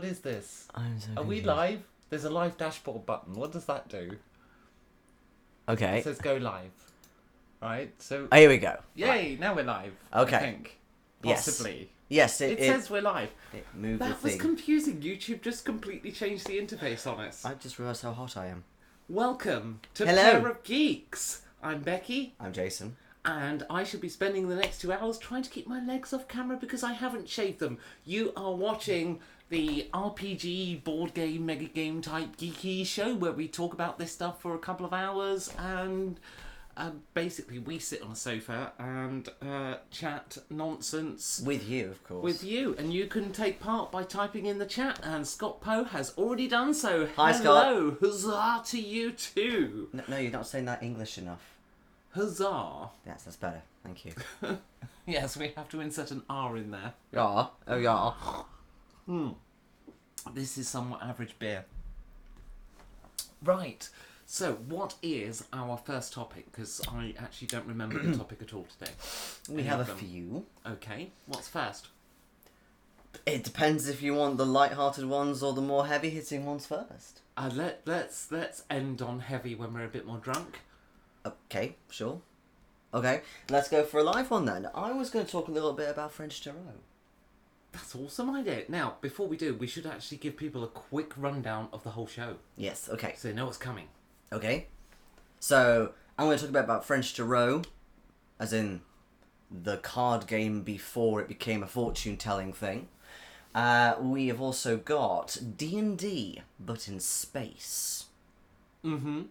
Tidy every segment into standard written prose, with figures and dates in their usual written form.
is this? I'm so Are we confused. live? There's a live dashboard button. What does that do? Okay. It says go live. Right? So, Oh, here we go. yay, Right. now we're live. Okay. I think. Yes. Possibly. Yes, It says we're live. it moved That the was thing. confusing. YouTube just completely changed the interface on us. I just realised how hot I am. Welcome to Hello. Pear of Geeks. I'm Becky, I'm Jason. and I should be spending the next 2 hours trying to keep my legs off camera because I haven't shaved them. You are watching the RPG board game, mega game type geeky show where we talk about this stuff for a couple of hours, and basically we sit on a sofa and chat nonsense With you, of course. with you, and you can take part by typing in the chat, and Scott Poe has already done so. Hi, Hello, huzzah to you too. No, you're not saying that English enough. Huzzah. Yes, that's better. Thank you. Yes, we have to insert an R in there. Yeah. Oh, yeah. This is somewhat average beer. Right, so what is our first topic? Because I actually don't remember the topic at all today. We Any have a of them? few. Okay, what's first? It depends if you want the light-hearted ones or the more heavy-hitting ones first. Let's end on heavy when we're a bit more drunk. Okay, sure. Okay, let's go for a live one then. I was going to talk a little bit about French Tarot. That's an awesome idea. Now, before we do, we should actually give people a quick rundown of the whole show, Yes, okay. so they know what's coming. Okay. So, I'm going to talk about French Tarot, as in the card game before it became a fortune-telling thing. We have also got D&D, but in space. Mm-hmm.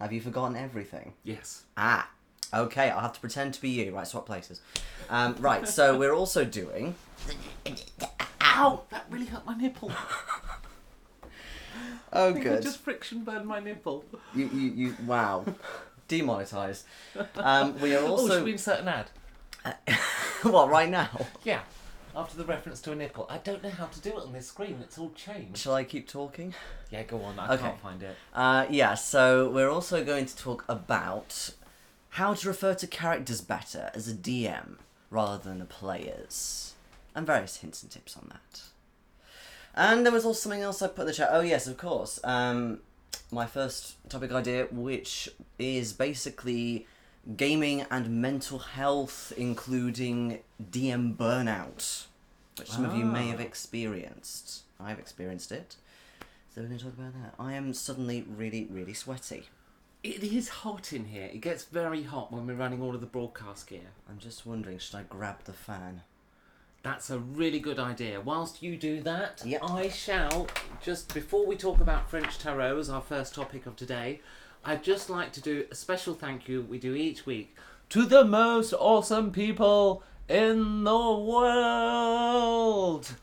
Have you forgotten everything? Yes. Ah, okay, I'll have to pretend to be you. Right, swap places. Right, so we're also doing... Ow! That really hurt my nipple. Oh, I think I good. just friction burned my nipple. You wow. Demonetised. We are Oh, also... should we insert an ad? What, right now? Yeah. After the reference to a nipple. I don't know how to do it on this screen. It's all changed. Shall I keep talking? Yeah, go on. I Okay. can't find it. Yeah, so we're also going to talk about how to refer to characters better as a DM rather than the players, and various hints and tips on that. And there was also something else I put in the chat. Oh yes, of course. My first topic idea, which is basically gaming and mental health, including DM burnout, which some of you may have experienced. I've experienced it. So we're going to talk about that. I am suddenly really, really sweaty. It is hot in here. It gets very hot when we're running all of the broadcast gear. I'm just wondering, should I grab the fan? That's a really good idea. Whilst you do that, Yep. I shall, just before we talk about French Tarot as our first topic of today, I'd just like to do a special thank you we do each week to the most awesome people in the world,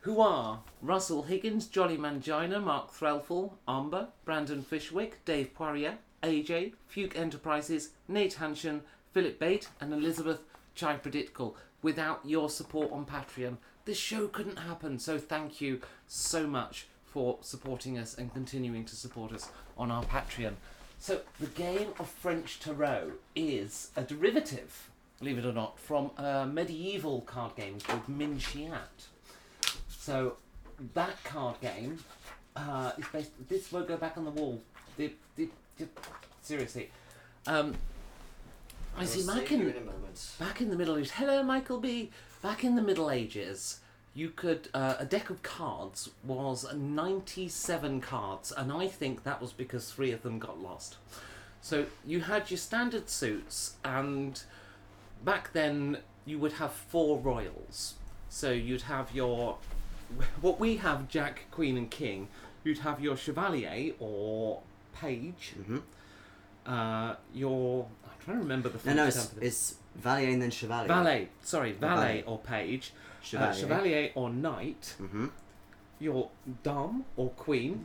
who are Russell Higgins, Jolly Mangina, Mark Threlfall, Amber, Brandon Fishwick, Dave Poirier, AJ, Fuke Enterprises, Nate Hanshan, Philip Bate, and Elizabeth Chai-Predictable. Without your support on Patreon, this show couldn't happen, so thank you so much for supporting us and continuing to support us on our Patreon. So, the game of French Tarot is a derivative, believe it or not, from a medieval card game called Minciat. So, that card game is based... This won't go back on the wall. Seriously. I see, back in the Middle Ages... Hello, Michael B. Back in the Middle Ages, you could... a deck of cards was 97 cards, and I think that was because 3 of them got lost. So, you had your standard suits, and back then, you would have 4 royals. So, you'd have your... What we have, Jack, Queen, and King. You'd have your Chevalier, or Page. Mm-hmm. Your... I'm trying to remember the... No, term for this. it's Valier and then Chevalier. Valet. Sorry, Valet Valet. or Page. Chevalier. Chevalier or Knight. Mm-hmm. Your Dame or Queen.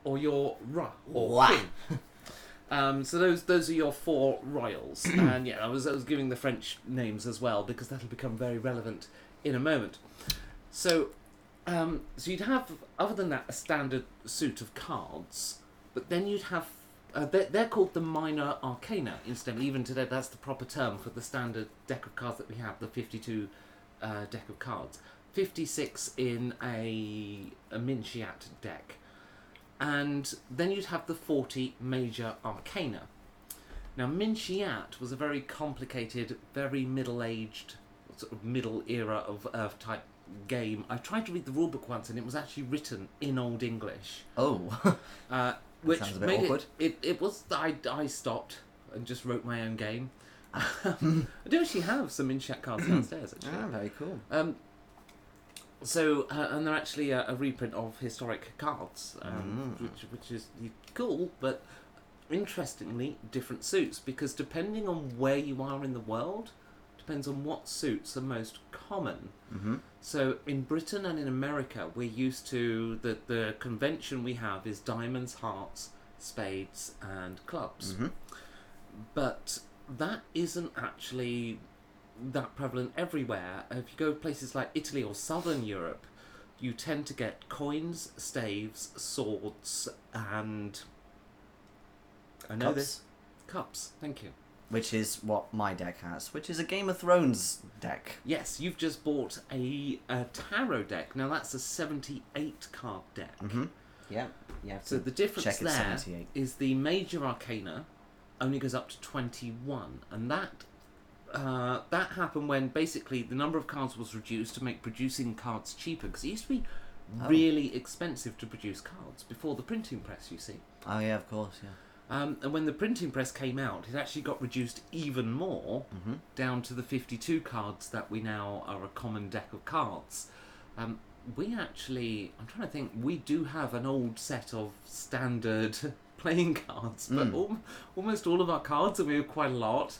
Or your Ra or Wah. Queen. So those are your 4 royals. And yeah, I was giving the French names as well because that'll become very relevant in a moment. So you'd have, other than that, a standard suit of cards, but then you'd have, they're called the minor arcana, incidentally. Even today, that's the proper term for the standard deck of cards that we have, the 52 deck of cards. 56 in a Minsheat deck. And then you'd have the 40 major arcana. Now, Minsheat was a very complicated, very middle-aged, sort of middle era of Earth type game. I tried to read the rulebook once, and it was actually written in Old English. Oh, Which sounds a bit made awkward. It was. I stopped and just wrote my own game. I do actually have some Minsheat cards downstairs. Actually, very cool. So, and they're actually a reprint of historic cards, which is cool, but interestingly, different suits, because depending on where you are in the world, depends on what suits are most common. Mm-hmm. So, in Britain and in America, we're used to, the convention we have is diamonds, hearts, spades, and clubs. Mm-hmm. But that isn't actually that prevalent everywhere. If you go places like Italy or Southern Europe, you tend to get coins, staves, swords, and I know Cups. this cups. Thank you. Which is what my deck has, which is a Game of Thrones deck. Yes, you've just bought a tarot deck. Now that's a 78 card deck. Mm-hmm. Yeah. Yeah. So the difference check it's there 78. is the major arcana only goes up to 21, and that happened when basically the number of cards was reduced to make producing cards cheaper, because it used to be really expensive to produce cards before the printing press, you see. Oh yeah, of course, yeah. And when the printing press came out, it actually got reduced even more, down to the 52 cards that we now are a common deck of cards. We actually, I'm trying to think, we do have an old set of standard playing cards, but almost all of our cards, and we have quite a lot,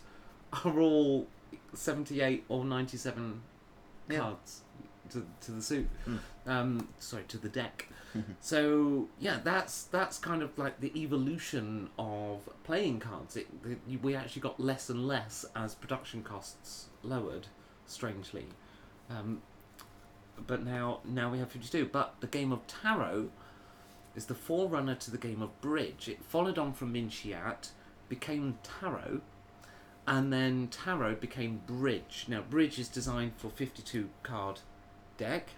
are all 78 or 97 cards to the suit. Sorry, to the deck. So yeah, that's kind of like the evolution of playing cards. We actually got less and less as production costs lowered, strangely. But now we have 52. But the game of tarot is the forerunner to the game of bridge. It followed on from Minsheat, became tarot, and then tarot became bridge. Now bridge is designed for 52 card deck,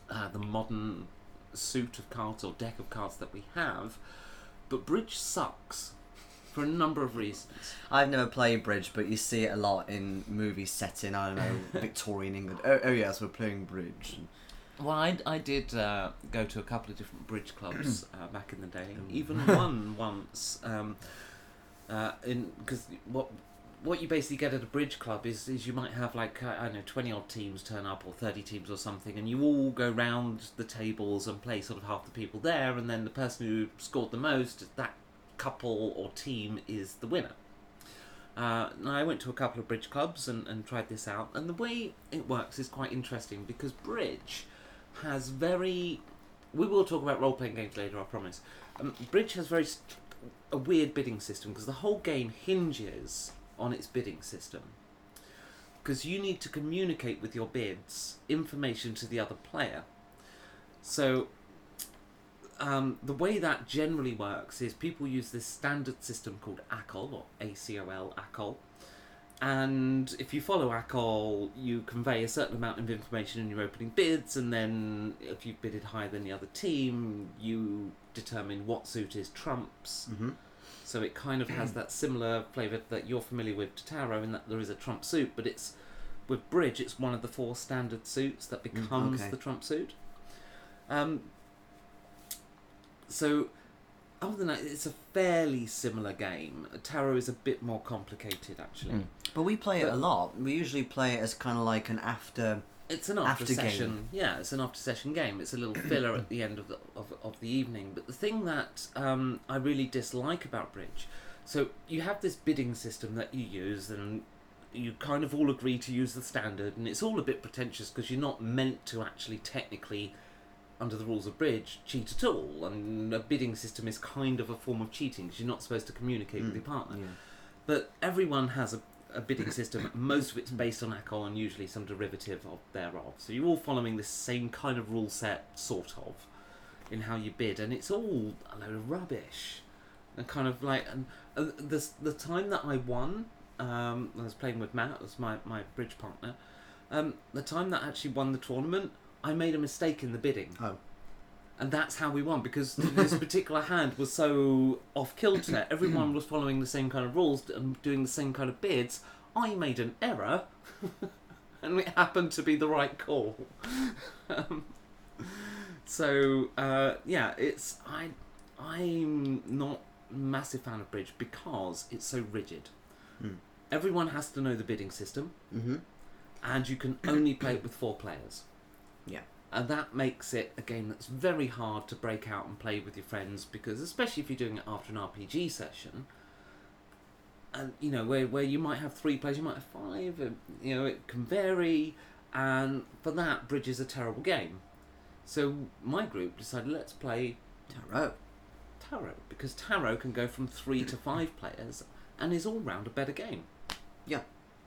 the modern suit of cards or deck of cards that we have, but bridge sucks for a number of reasons. I've never played bridge, but you see it a lot in movies set in, I don't know, Victorian England. Oh yes, we're playing bridge. Well, I did go to a couple of different bridge clubs back in the day. Even one once, because what you basically get at a bridge club is you might have like I don't know, 20 odd teams turn up, or 30 teams or something, and you all go round the tables and play sort of half the people there, and then the person who scored the most, that couple or team, is the winner. I went to a couple of bridge clubs and tried this out, and the way it works is quite interesting, because bridge has we will talk about role-playing games later, I promise. Bridge has a weird bidding system, because the whole game hinges on its bidding system, because you need to communicate with your bids information to the other player. So the way that generally works is people use this standard system called ACOL, or ACOL, ACOL, and if you follow ACOL, you convey a certain amount of information in your opening bids, and then if you've bidded higher than the other team, you determine what suit is trumps. So it kind of has that similar flavour that you're familiar with to tarot, in that there is a trump suit, but with bridge, it's one of the 4 standard suits that becomes the trump suit. So other than that, it's a fairly similar game. Tarot is a bit more complicated, actually. But we play it a lot. We usually play it as kind of like an after. It's an after session. Yeah, it's an after session game. It's a little filler at the end of the evening. But the thing that I really dislike about bridge, so you have this bidding system that you use, and you kind of all agree to use the standard, and it's all a bit pretentious, because you're not meant to actually technically, under the rules of bridge, cheat at all, and a bidding system is kind of a form of cheating, because you're not supposed to communicate with your partner. But everyone has a bidding system. Most of it's based on ACOL, and usually some derivative thereof. So you're all following this same kind of rule set, sort of, in how you bid, and it's all a load of rubbish. And kind of like, the time that I won, I was playing with Matt, was my bridge partner. The time that I actually won the tournament, I made a mistake in the bidding. Oh. And that's how we won, because this particular hand was so off kilter. Everyone was following the same kind of rules and doing the same kind of bids. I made an error, and it happened to be the right call. I'm not a massive fan of bridge because it's so rigid. Everyone has to know the bidding system, and you can only play it with 4 players. Yeah. And that makes it a game that's very hard to break out and play with your friends, because especially if you're doing it after an RPG session, and where you might have 3 players, you might have 5, and, it can vary, and for that, bridge is a terrible game. So my group decided, let's play Tarot, because Tarot can go from 3 to 5 players and is all round a better game. Yeah.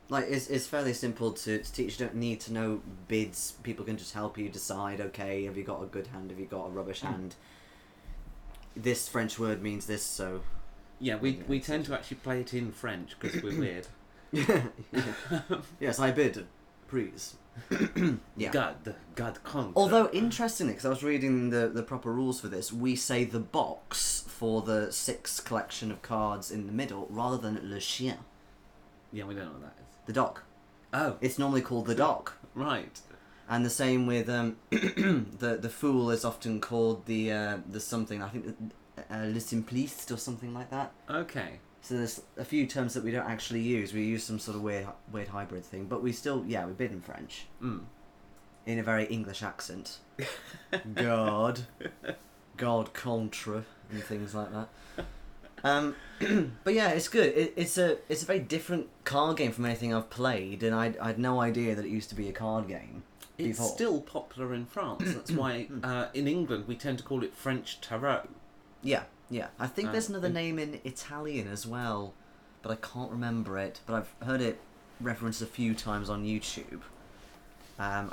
Like, it's fairly simple to teach. You don't need to know bids. People can just help you decide, okay, have you got a good hand, have you got a rubbish hand? This French word means this, so... Yeah, we tend to actually play it in French because we're weird. Yes, I bid. Please. Yeah. God conquer. Although, interestingly, because I was reading the proper rules for this, we say the box for the 6 collection of cards in the middle, rather than le chien. Yeah, we don't know what that is. The dock. Oh. It's normally called the dock. Right. And the same with the fool is often called the something, I think le simpliste or something like that. Okay. So there's a few terms that we don't actually use. We use some sort of weird hybrid thing, but we still, we bid in French. In a very English accent. God contre, and things like that. But yeah, it's good. It's a very different card game from anything I've played, and I had no idea that it used to be a card game. It's before. still popular in France. That's why in England we tend to call it French tarot. Yeah. I think there's another name in Italian as well, but I can't remember it. But I've heard it referenced a few times on YouTube.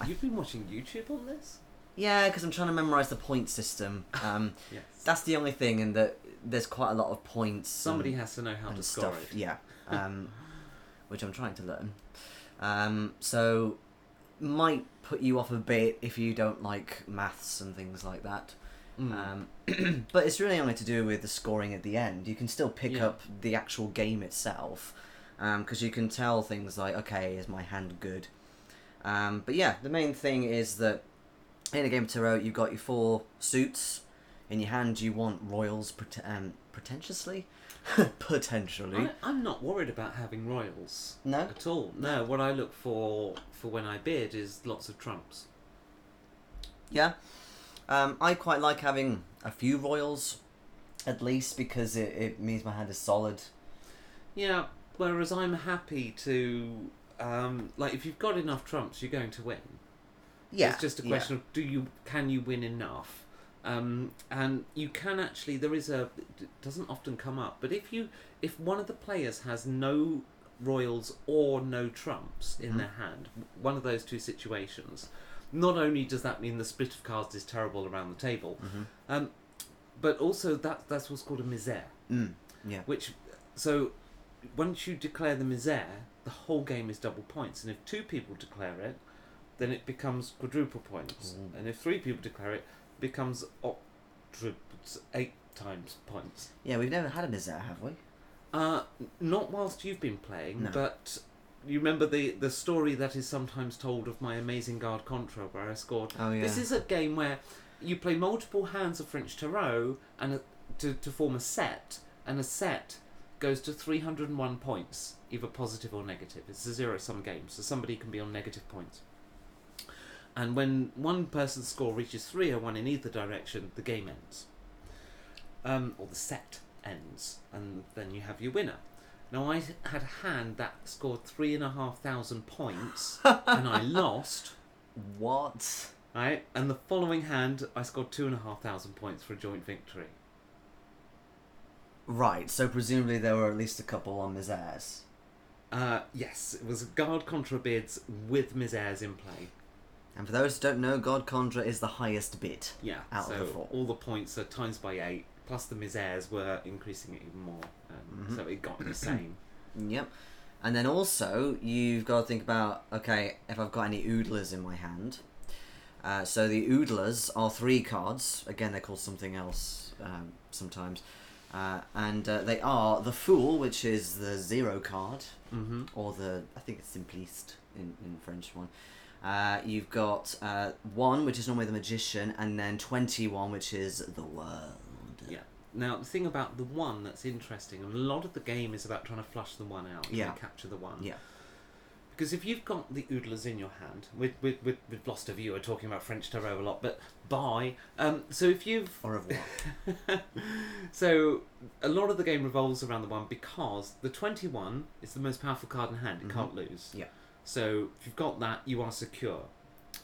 You've been watching YouTube on this? Yeah, because I'm trying to memorise the point system. Yes. That's the only thing, in that there's quite a lot of points. Somebody has to know how to score stuff. it. Yeah, which I'm trying to learn. So might put you off a bit if you don't like maths and things like that. But it's really only to do with the scoring at the end. You can still pick up the actual game itself, because you can tell things like, okay, is my hand good? But yeah, the main thing is that in a game of tarot, you've got your 4 suits. In your hand, you want royals, potentially. I'm not worried about having royals. No? At all. No, what I look for when I bid is lots of trumps. Yeah. I quite like having a few royals, at least, because it means my hand is solid. Yeah, whereas I'm happy to... if you've got enough trumps, you're going to win. Yeah. It's just a question of can you win enough? And you can actually, it doesn't often come up, but if one of the players has no royals or no trumps in their hand, one of those 2 situations, not only does that mean the split of cards is terrible around the table, but also that's what's called a misère. Yeah. So once you declare the misère, the whole game is double points, and if 2 people declare it, then it becomes quadruple points, and if 3 people declare it, becomes 8 times points. Yeah, we've never had a misère, have we? Not whilst you've been playing, No. but you remember the story that is sometimes told of my amazing Garde Contra, where I scored. Oh yeah. This is a game where you play multiple hands of French tarot and to form a set, and a set goes to 301 points, either positive or negative. It's a zero-sum game, so somebody can be on negative points. And when one person's score reaches 301 in either direction, the game ends. Or the set ends, and then you have your winner. Now, I had a hand that scored 3,500 points, and I lost. What? Right? And the following hand, I scored 2,500 points for a joint victory. Right, so presumably there were at least a couple on misères. Yes, it was Garde Contra bids with misères in play. And for those who don't know, God Contra is the highest bid out of the 4. All the points are times by 8, plus the misères were increasing it even more. So it got the same. Yep. And then also, you've got to think about, okay, if I've got any oodlers in my hand. So the oodlers are 3 cards. Again, they're called something else sometimes. And they are the Fool, which is the 0 card. Mm-hmm. Or I think it's Simpliste in French one. You've got 1, which is normally the Magician, and then 21, which is the World. Yeah. Now, the thing about the 1 that's interesting, and a lot of the game is about trying to flush the 1 out and capture the 1. Yeah. Because if you've got the oodlers in your hand, we've lost a viewer talking about French tarot a lot, but bye. So if you've... Au revoir. So a lot of the game revolves around the 1 because the 21 is the most powerful card in hand. It can't lose. Yeah. So if you've got that, you are secure.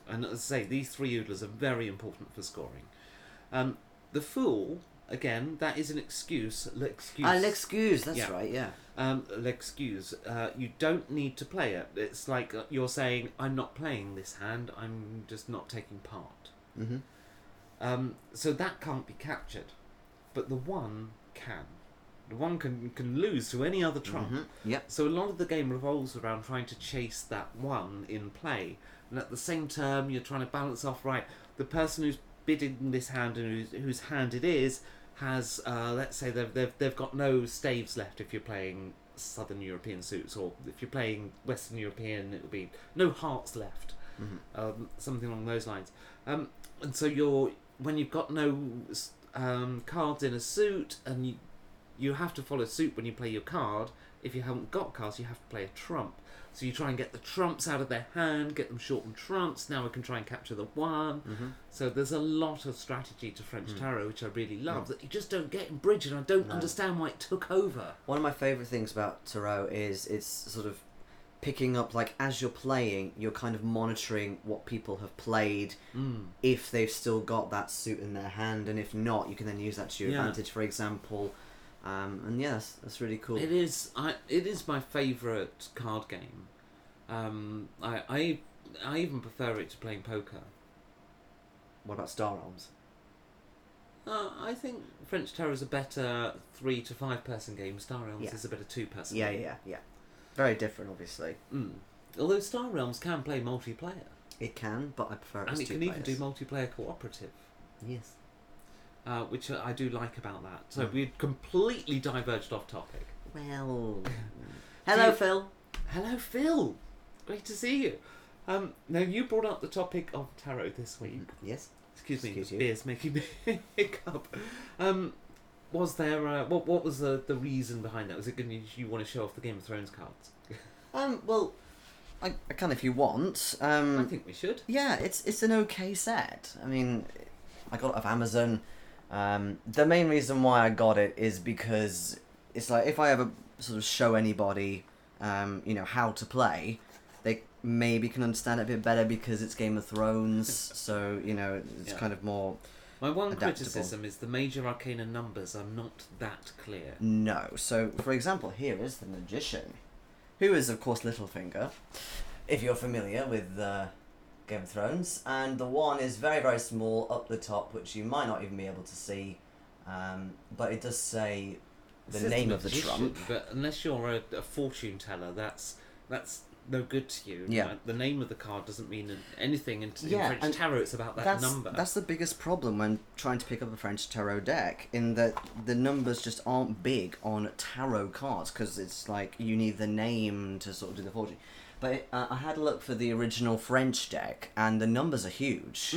And as I say, these 3 oodlers are very important for scoring. The Fool, again, that is an excuse. L'excuse, that's right, yeah. L'excuse. You don't need to play it. It's like you're saying, I'm not playing this hand, I'm just not taking part. Mm-hmm. So that can't be captured. But the 1 can. The 1 can lose to any other trump. Mm-hmm. Yep. So a lot of the game revolves around trying to chase that 1 in play. And at the same time, you're trying to balance off, right, the person who's bidding this hand and whose hand it is has, let's say they've got no staves left if you're playing Southern European suits, or if you're playing Western European, it would be no hearts left, something along those lines. And so when you've got no cards in a suit, and you have to follow suit when you play your card. If you haven't got cards, you have to play a trump. So you try and get the trumps out of their hand, get them shortened trumps. Now we can try and capture the 1. Mm-hmm. So there's a lot of strategy to French tarot, which I really love, that you just don't get in Bridge, and I don't understand why it took over. One of my favourite things about tarot is it's sort of picking up, like, as you're playing, you're kind of monitoring what people have played, if they've still got that suit in their hand, and if not, you can then use that to your advantage, for example. And yes, that's really cool. It is my favourite card game. I even prefer it to playing poker. What about Star Realms? I think French Tarot is a better 3 to 5 person game. Star Realms is a better 2 person game. Yeah. Very different, obviously. Although Star Realms can play multiplayer. It can, but I prefer it as 2 And it can players. even do multiplayer cooperative. Yes. Which I do like about that. So we'd completely diverged off topic. Well... Hello, Phil. Hello, Phil. Great to see you. Now, you brought up the topic of tarot this week. Yes. Excuse me, Excuse the you. beer's making me hiccup. Was there... what was the reason behind that? Was it you want to show off the Game of Thrones cards? Well, I can if you want. I think we should. Yeah, it's an okay set. I mean, I got it off Amazon. The main reason why I got it is because it's like, if I ever sort of show anybody, how to play, they maybe can understand it a bit better because it's Game of Thrones, so, it's kind of more My one adaptable. criticism is the major arcana numbers are not that clear. No. So, for example, here is the Magician, who is, of course, Littlefinger, if you're familiar with Game of Thrones, and the 1 is very, very small up the top, which you might not even be able to see, but it does say the name of the trump. But unless you're a fortune teller, that's no good to you. Yeah. Like, the name of the card doesn't mean anything in Yeah, French and tarot. It's about that number. That's the biggest problem when trying to pick up a French tarot deck, in that the numbers just aren't big on tarot cards, because it's like you need the name to sort of do the fortune. But I had a look for the original French deck, and the numbers are huge.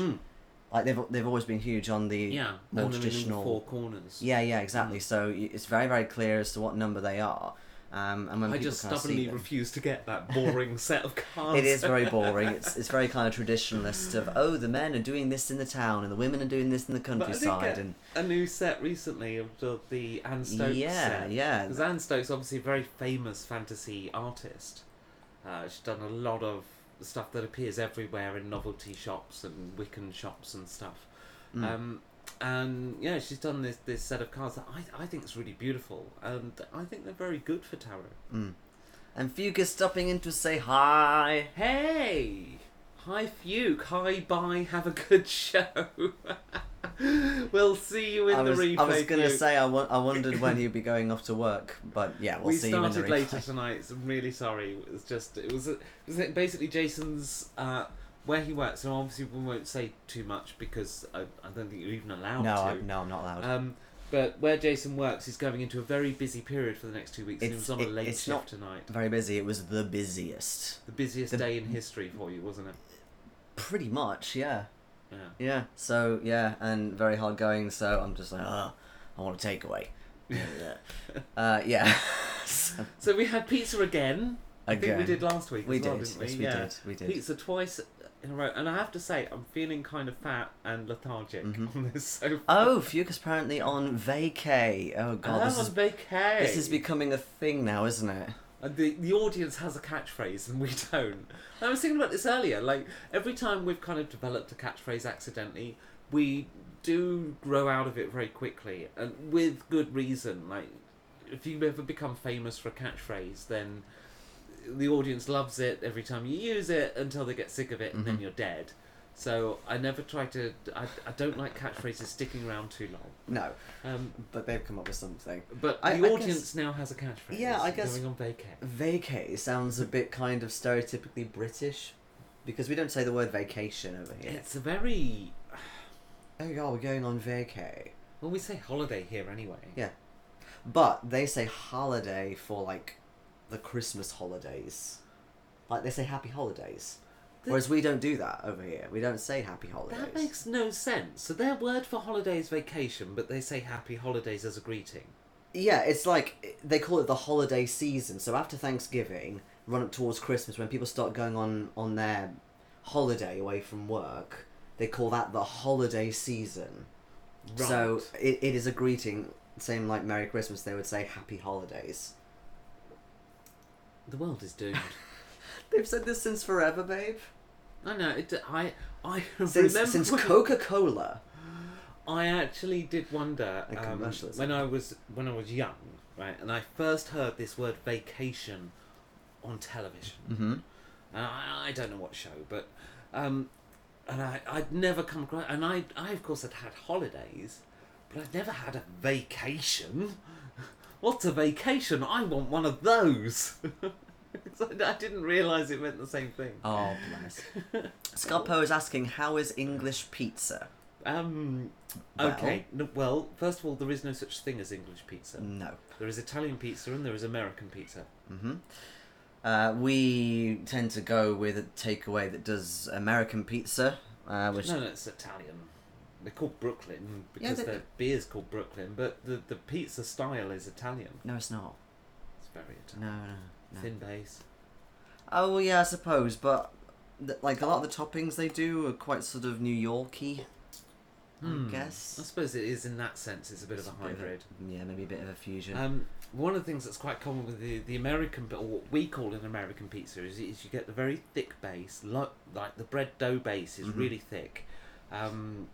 Like they've always been huge on the more traditional 4 corners. Yeah, exactly. So it's very, very clear as to what number they are. And when I people just kind of see stubbornly them, refuse to get that boring set of cards. it is very boring. It's very kind of traditionalist of, the men are doing this in the town and the women are doing this in the countryside. And a new set recently of the Anne Stokes set. Yeah. Because Anne Stokes, obviously a very famous fantasy artist. She's done a lot of stuff that appears everywhere in novelty shops and Wiccan shops and stuff. And yeah, she's done this set of cards that I think is really beautiful, and I think they're very good for tarot. And Fuke is stopping in to say hi. Hey! Hi Fuke, hi bye, have a good show. We'll see you in the replay. I was going to Fuke. say, I wondered when you'd be going off to work, but yeah, we'll we see you in the started replay. later tonight. So I'm really sorry. It was basically Jason's where he works. So obviously we won't say too much because I don't think you're even allowed to. No, I'm not allowed. But where Jason works, he's going into a very busy period for the next 2 weeks. And he was on a late shift tonight. Very busy. It was the busiest. The busiest day in history for you, wasn't it? Pretty much, yeah. Yeah. Yeah. So yeah, and very hard going. So I'm just like, I want a takeaway. Yeah. So we had pizza again. I think we did last week. We as well, did. Didn't we? Yes, yeah. we did. Pizza twice in a row, and I have to say, I'm feeling kind of fat and lethargic on this so far. Oh, Fuke is apparently on vacay. Oh god, this is becoming a thing now, isn't it? And the audience has a catchphrase and we don't. I was thinking about this earlier. Like every time we've kind of developed a catchphrase accidentally, we do grow out of it very quickly and with good reason. Like if you ever become famous for a catchphrase, then the audience loves it every time you use it until they get sick of it and then you're dead. So I never try to. I don't like catchphrases sticking around too long. No, but they've come up with something. But the audience now has a catchphrase. Yeah, I guess going on vacay. Vacay sounds a bit kind of stereotypically British, because we don't say the word vacation over here. It's a very. Oh god, we're going on vacay. Well, we say holiday here anyway. Yeah, but they say holiday for like the Christmas holidays. Like they say happy holidays. Whereas we don't do that over here. We don't say happy holidays. That makes no sense. So their word for holiday is vacation, but they say happy holidays as a greeting. Yeah, it's like they call it the holiday season. So after Thanksgiving, run up towards Christmas, when people start going on their holiday away from work, they call that the holiday season. Right. So it is a greeting, same like Merry Christmas, they would say happy holidays. The world is doomed. They've said this since forever, babe. I know. I remember since Coca-Cola. I actually did wonder when I was young, right, and I first heard this word vacation on television. Mm-hmm. And I don't know what show, but and I'd never come across, and I of course had holidays, but I'd never had a vacation. What's a vacation? I want one of those. I didn't realise it meant the same thing. Oh, bless. Scott Poe is asking, how is English pizza? Okay. Well, first of all, there is no such thing as English pizza. No. There is Italian pizza and there is American pizza. Mm-hmm. We tend to go with a takeaway that does American pizza. Which... No, it's Italian. They're called Brooklyn because their beer's called Brooklyn, but the pizza style is Italian. No, it's not. It's very Italian. No. Thin base. Oh, well, yeah, I suppose, but like a lot of the toppings they do are quite sort of New Yorky, I guess. I suppose it is in that sense. It's a bit of a hybrid. Yeah, maybe a bit of a fusion. One of the things that's quite common with the American, or what we call an American pizza, is you get the very thick base, like the bread dough base is really thick, and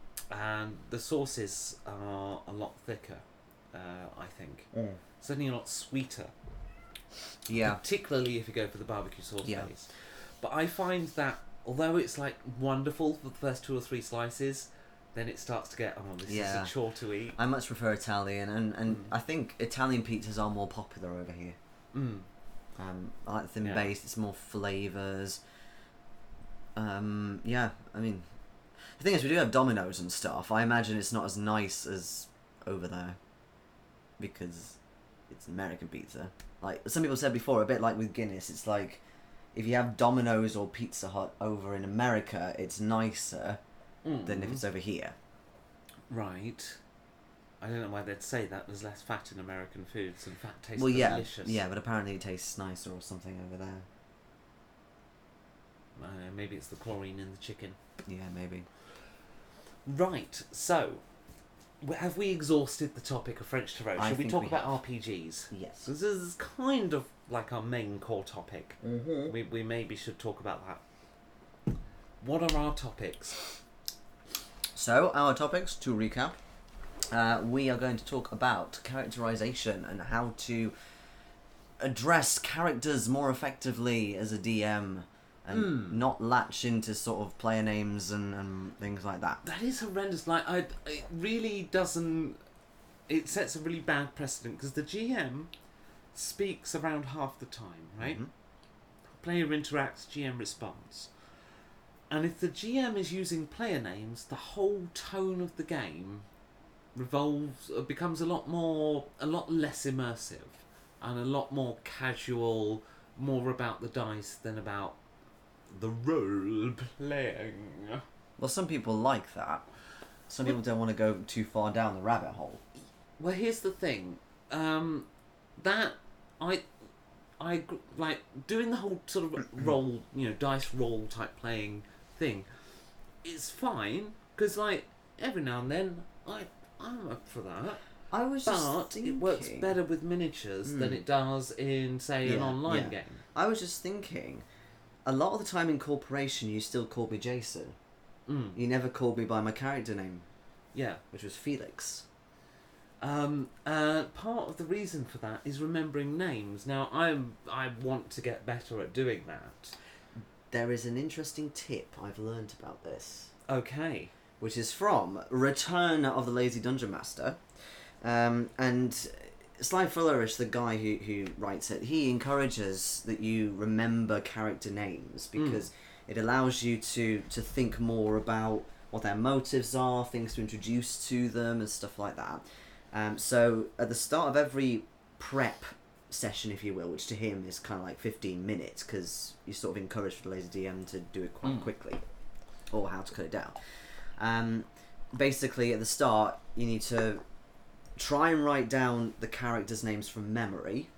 the sauces are a lot thicker, I think. Certainly a lot sweeter. Yeah. Particularly if you go for the barbecue sauce base. But I find that, although it's like wonderful for the first 2 or 3 slices, then it starts to get, this is a chore to eat. I much prefer Italian, and I think Italian pizzas are more popular over here. I like the thin base, it's more flavours. I mean, the thing is, we do have Domino's and stuff. I imagine it's not as nice as over there, because it's American pizza. Like some people said before, a bit like with Guinness, it's like if you have Domino's or Pizza Hut over in America, it's nicer than if it's over here. Right. I don't know why they'd say that. There's less fat in American foods and fat tastes delicious. Yeah, but apparently it tastes nicer or something over there. I don't know, maybe it's the chlorine in the chicken. Yeah, maybe. Right, so have we exhausted the topic of French Tarot? Should we talk about RPGs? Yes. This is kind of like our main core topic. We maybe should talk about that. What are our topics? So, our topics, to recap, we are going to talk about characterisation and how to address characters more effectively as a DM and not latch into sort of player names and things like that. That is horrendous. Like, it really doesn't. It sets a really bad precedent because the GM speaks around half the time, right? Mm-hmm. Player interacts, GM responds. And if the GM is using player names, the whole tone of the game becomes a lot less immersive and a lot more casual, more about the dice than about the role playing. Well, some people like that. Some people don't want to go too far down the rabbit hole. Well, here's the thing. That I like doing the whole sort of roll, dice roll type playing thing. It's fine because, like, every now and then I'm up for that. I was just thinking, it works better with miniatures than it does in, say, an online game. I was just thinking, a lot of the time in Corporation, you still call me Jason. You never called me by my character name. Yeah, which was Felix. Part of the reason for that is remembering names. Now, I want to get better at doing that. There is an interesting tip I've learned about this. Okay. Which is from Return of the Lazy Dungeon Master. And Sly Flourish, the guy who writes it, he encourages that you remember character names because it allows you to think more about what their motives are, things to introduce to them and stuff like that. So at the start of every prep session, if you will, which to him is kind of like 15 minutes because you're sort of encouraged for the Lazy DM to do it quite quickly, or how to cut it down. Basically, at the start, you need to try and write down the characters' names from memory,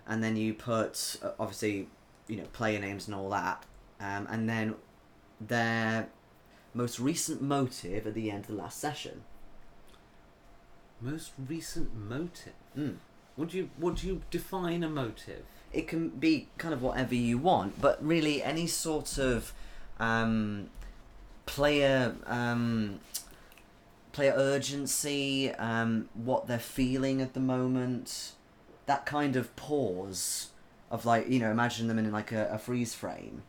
and then you put, obviously, player names and all that, and then their most recent motive at the end of the last session. Most recent motive? Would you define a motive? It can be kind of whatever you want, but really any sort of player urgency, what they're feeling at the moment, that kind of pause of, like, imagine them in like a freeze frame.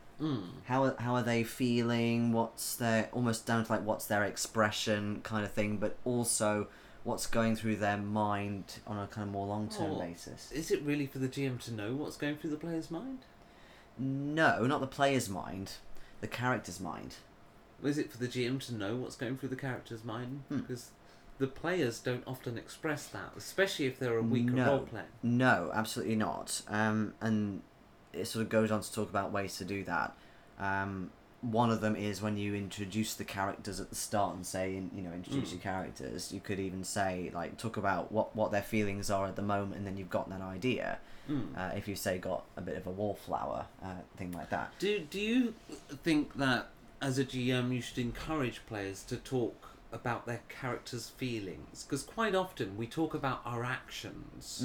How are they feeling? What's their, almost down to like what's their expression kind of thing, but also what's going through their mind on a kind of more long-term basis. Is it really for the GM to know what's going through the player's mind? No, not the player's mind, the character's mind. Is it for the GM to know what's going through the character's mind? Because the players don't often express that, especially if they're a weaker role-player. No, absolutely not. And it sort of goes on to talk about ways to do that. One of them is when you introduce the characters at the start and say, introduce your characters. You could even say, like, talk about what their feelings are at the moment, and then you've got that idea. If you say got a bit of a wallflower, thing like that. Do you think that as a GM you should encourage players to talk about their characters' feelings? Because quite often we talk about our actions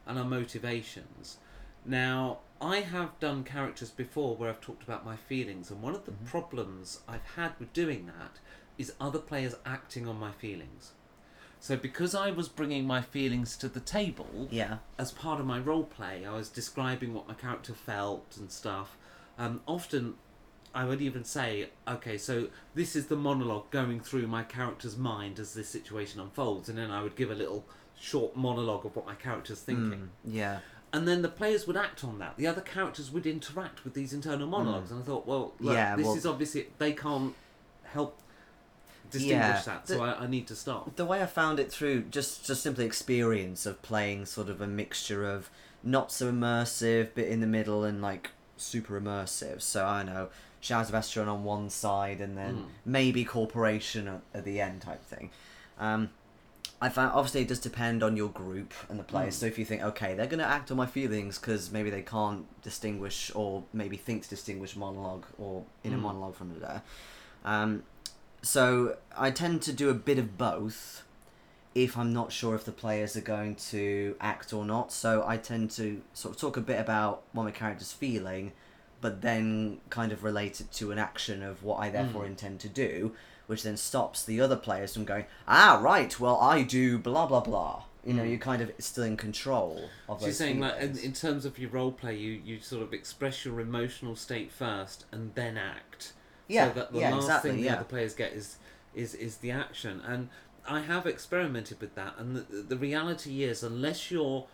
and our motivations. Now, I have done characters before where I've talked about my feelings, and one of the problems I've had with doing that is other players acting on my feelings. So because I was bringing my feelings to the table, as part of my role play, I was describing what my character felt and stuff. Often I would even say, okay, so this is the monologue going through my character's mind as this situation unfolds, and then I would give a little short monologue of what my character's thinking. And then the players would act on that. The other characters would interact with these internal monologues. And I thought, well, look, this is obviously... They can't help distinguish that, so I need to stop. The way I found it through just simply experience of playing sort of a mixture of not so immersive, bit in the middle, and, like, super immersive. So, I don't know, Shadows of Estron on one side, and then maybe Corporation at the end type thing. I found, obviously, it does depend on your group and the players. So if you think, okay, they're going to act on my feelings because maybe they can't distinguish, or maybe think to distinguish monologue or inner monologue from there. So I tend to do a bit of both if I'm not sure if the players are going to act or not. So I tend to sort of talk a bit about what my character's feeling, but then kind of relate it to an action of what I therefore intend to do, which then stops the other players from going, right, well, I do blah, blah, blah, You know, you're kind of still in control of those She's saying, like, feelings. in terms of your role play, you sort of express your emotional state first and then act. Yeah, So that the yeah, last exactly, thing the yeah. other players get is the action. And I have experimented with that. And the reality is, unless your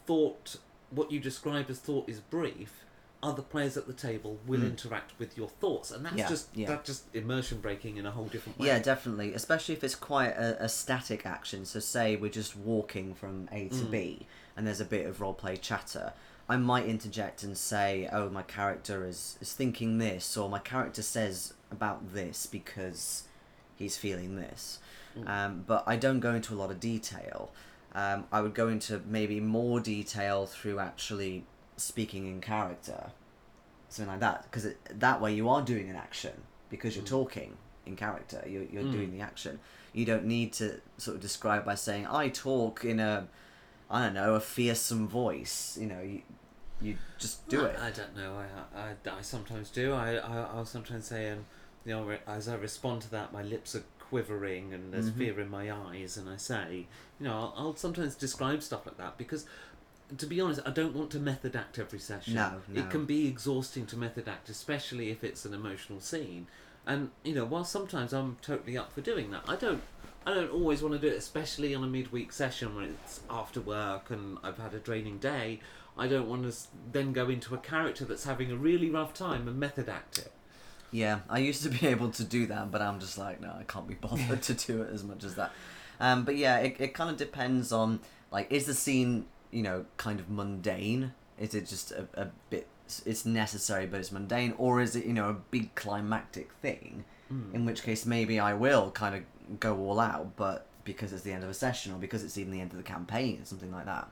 thought, what you describe as thought, is brief, other players at the table will interact with your thoughts, and that's that's just immersion breaking in a whole different way. Yeah, definitely. Especially if it's quite a static action. So say we're just walking from A to B, and there's a bit of roleplay chatter. I might interject and say, "Oh, my character is thinking this," or "My character says about this because he's feeling this." But I don't go into a lot of detail. I would go into maybe more detail through actually speaking in character, something like that, because that way you are doing an action because you're talking in character. You're doing the action. You don't need to sort of describe by saying, "I talk in a, I don't know, a fearsome voice." You know, you just do it. I don't know. I sometimes do. I'll sometimes say, you know, as I respond to that, my lips are quivering and there's fear in my eyes, and I say, you know, I'll sometimes describe stuff like that because, to be honest, I don't want to method act every session. No. It can be exhausting to method act, especially if it's an emotional scene. And, you know, while sometimes I'm totally up for doing that, I don't always want to do it, especially on a midweek session when it's after work and I've had a draining day. I don't want to then go into a character that's having a really rough time and method act it. Yeah, I used to be able to do that, but I'm just like, no, I can't be bothered to do it as much as that. But yeah, it kind of depends on, like, is the scene, you know, kind of mundane? Is it just a bit, it's necessary but it's mundane? Or is it, you know, a big climactic thing? In which case maybe I will kind of go all out, but because it's the end of a session or because it's even the end of the campaign or something like that.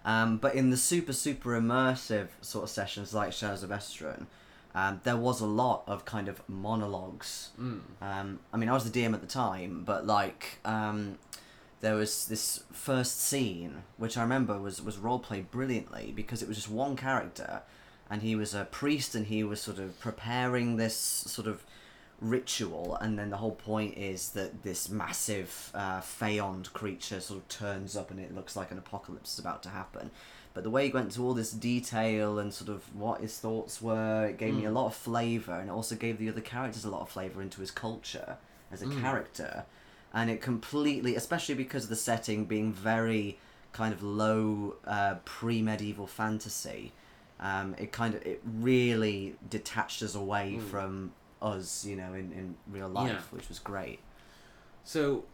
But in the super immersive sort of sessions like Shadows of Estron, there was a lot of kind of monologues. I mean, I was the DM at the time, but like there was this first scene which I remember was roleplayed brilliantly because it was just one character, and he was a priest and he was sort of preparing this sort of ritual, and then the whole point is that this massive Phaeond creature sort of turns up and it looks like an apocalypse is about to happen. But the way he went into all this detail and sort of what his thoughts were, it gave me a lot of flavour, and it also gave the other characters a lot of flavour into his culture as a character. And it completely, especially because of the setting being very kind of low pre-medieval fantasy, it really detached us away from us, you know, in real life, which was great. So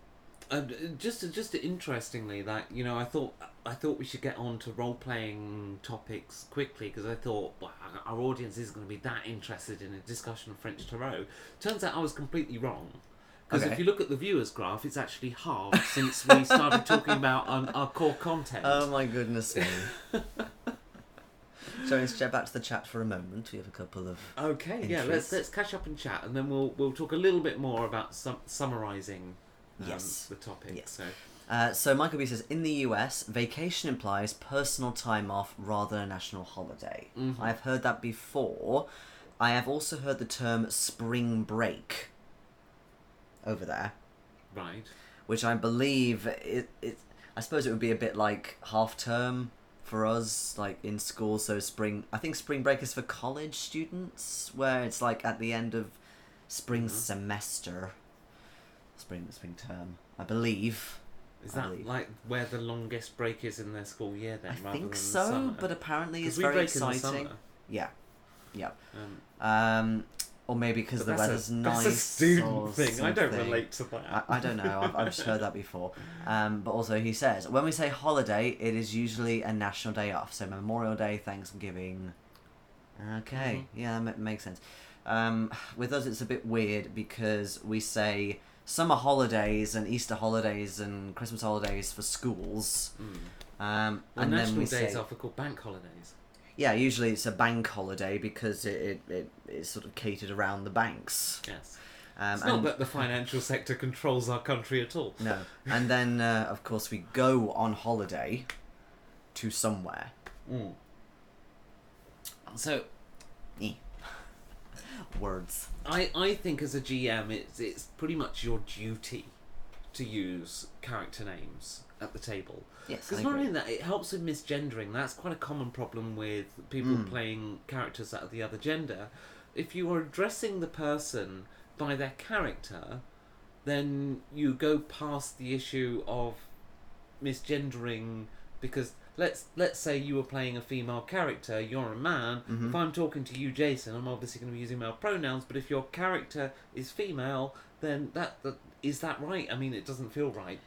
just interestingly, that, you know, I thought we should get on to role playing topics quickly because I thought, well, our audience isn't going to be that interested in a discussion of French tarot. Turns out I was completely wrong. Because if you look at the viewers graph, it's actually halved since we started talking about our core content. Oh my goodness me. So let's get back to the chat for a moment. We have a couple of okay, yeah. entries. Let's catch up and chat, and then we'll talk a little bit more about summarising the topic. Yes. So Michael B says, in the US, vacation implies personal time off rather than a national holiday. I've heard that before. I have also heard the term spring break over there. Right. Which I believe I suppose it would be a bit like half term for us, like in school. So I think spring break is for college students, where it's like at the end of spring semester, spring term, I believe. Is that like where the longest break is in their school year then? I think so, but apparently it's very exciting. Yeah. Or maybe because the weather's nice. That's a student thing. Something. I don't relate to that. I don't know. I've just heard that before. But also he says, when we say holiday, it is usually a national day off. So Memorial Day, Thanksgiving. Okay, yeah, that makes sense. With us, it's a bit weird because we say summer holidays and Easter holidays and Christmas holidays for schools. And national then we days say, off are called bank holidays. Yeah, usually it's a bank holiday because it is sort of catered around the banks. Yes. It's not that the financial sector controls our country at all. No. And then, of course, we go on holiday to somewhere. So, words. I think as a GM, it's pretty much your duty to use character names at the table. Yes, because not only that, it helps with misgendering. That's quite a common problem with people playing characters that are the other gender. If you are addressing the person by their character, then you go past the issue of misgendering, because let's say you were playing a female character, you're a man. If I'm talking to you, Jason, I'm obviously going to be using male pronouns, but if your character is female, then that is that right? I mean, it doesn't feel right.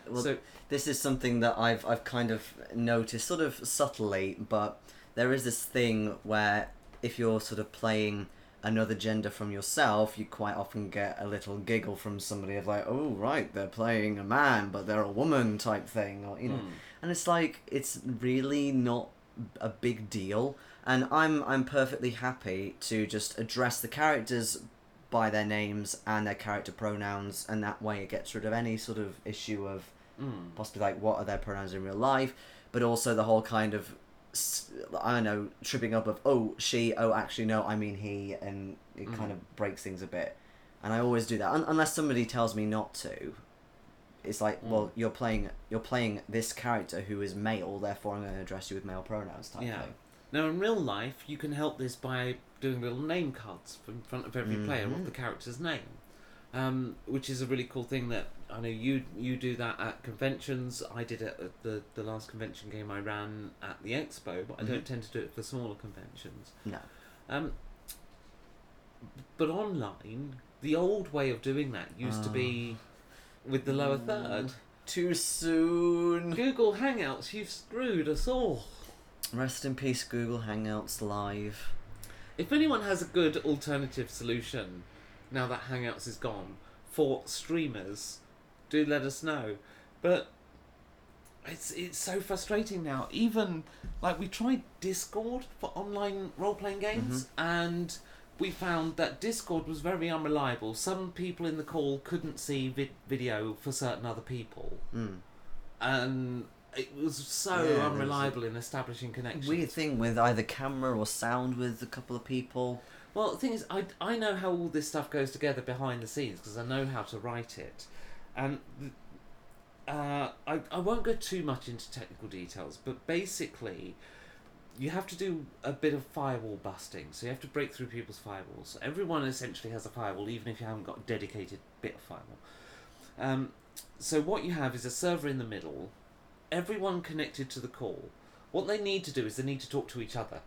Well, so this is something that I've kind of noticed, sort of subtly, but there is this thing where if you're sort of playing another gender from yourself, you quite often get a little giggle from somebody of like, oh right, they're playing a man but they're a woman type thing, or you know. And it's like, it's really not a big deal, and I'm perfectly happy to just address the characters by their names and their character pronouns, and that way it gets rid of any sort of issue of possibly like what are their pronouns in real life, but also the whole kind of, I don't know, tripping up of oh she, oh actually no I mean he, and it kind of breaks things a bit. And I always do that unless somebody tells me not to. It's like, well, you're playing this character who is male, therefore I'm going to address you with male pronouns type thing. Now in real life you can help this by doing little name cards in front of every player of the character's name, which is a really cool thing that I know you do that at conventions. I did it at the last convention game I ran at the expo, but I don't tend to do it for smaller conventions. No. But online, the old way of doing that used to be with the lower third. Too soon. Google Hangouts, you've screwed us all. Rest in peace, Google Hangouts Live. If anyone has a good alternative solution, now that Hangouts is gone, for streamers, do let us know. But it's so frustrating now. Even, like, we tried Discord for online role-playing games, and we found that Discord was very unreliable. Some people in the call couldn't see video for certain other people. And it was so unreliable in establishing connections. Weird thing with either camera or sound with a couple of people. Well, the thing is, I know how all this stuff goes together behind the scenes because I know how to write it. And I won't go too much into technical details, but basically you have to do a bit of firewall busting. So you have to break through people's firewalls. Everyone essentially has a firewall, even if you haven't got a dedicated bit of firewall. So what you have is a server in the middle, everyone connected to the call. What they need to do is they need to talk to each other.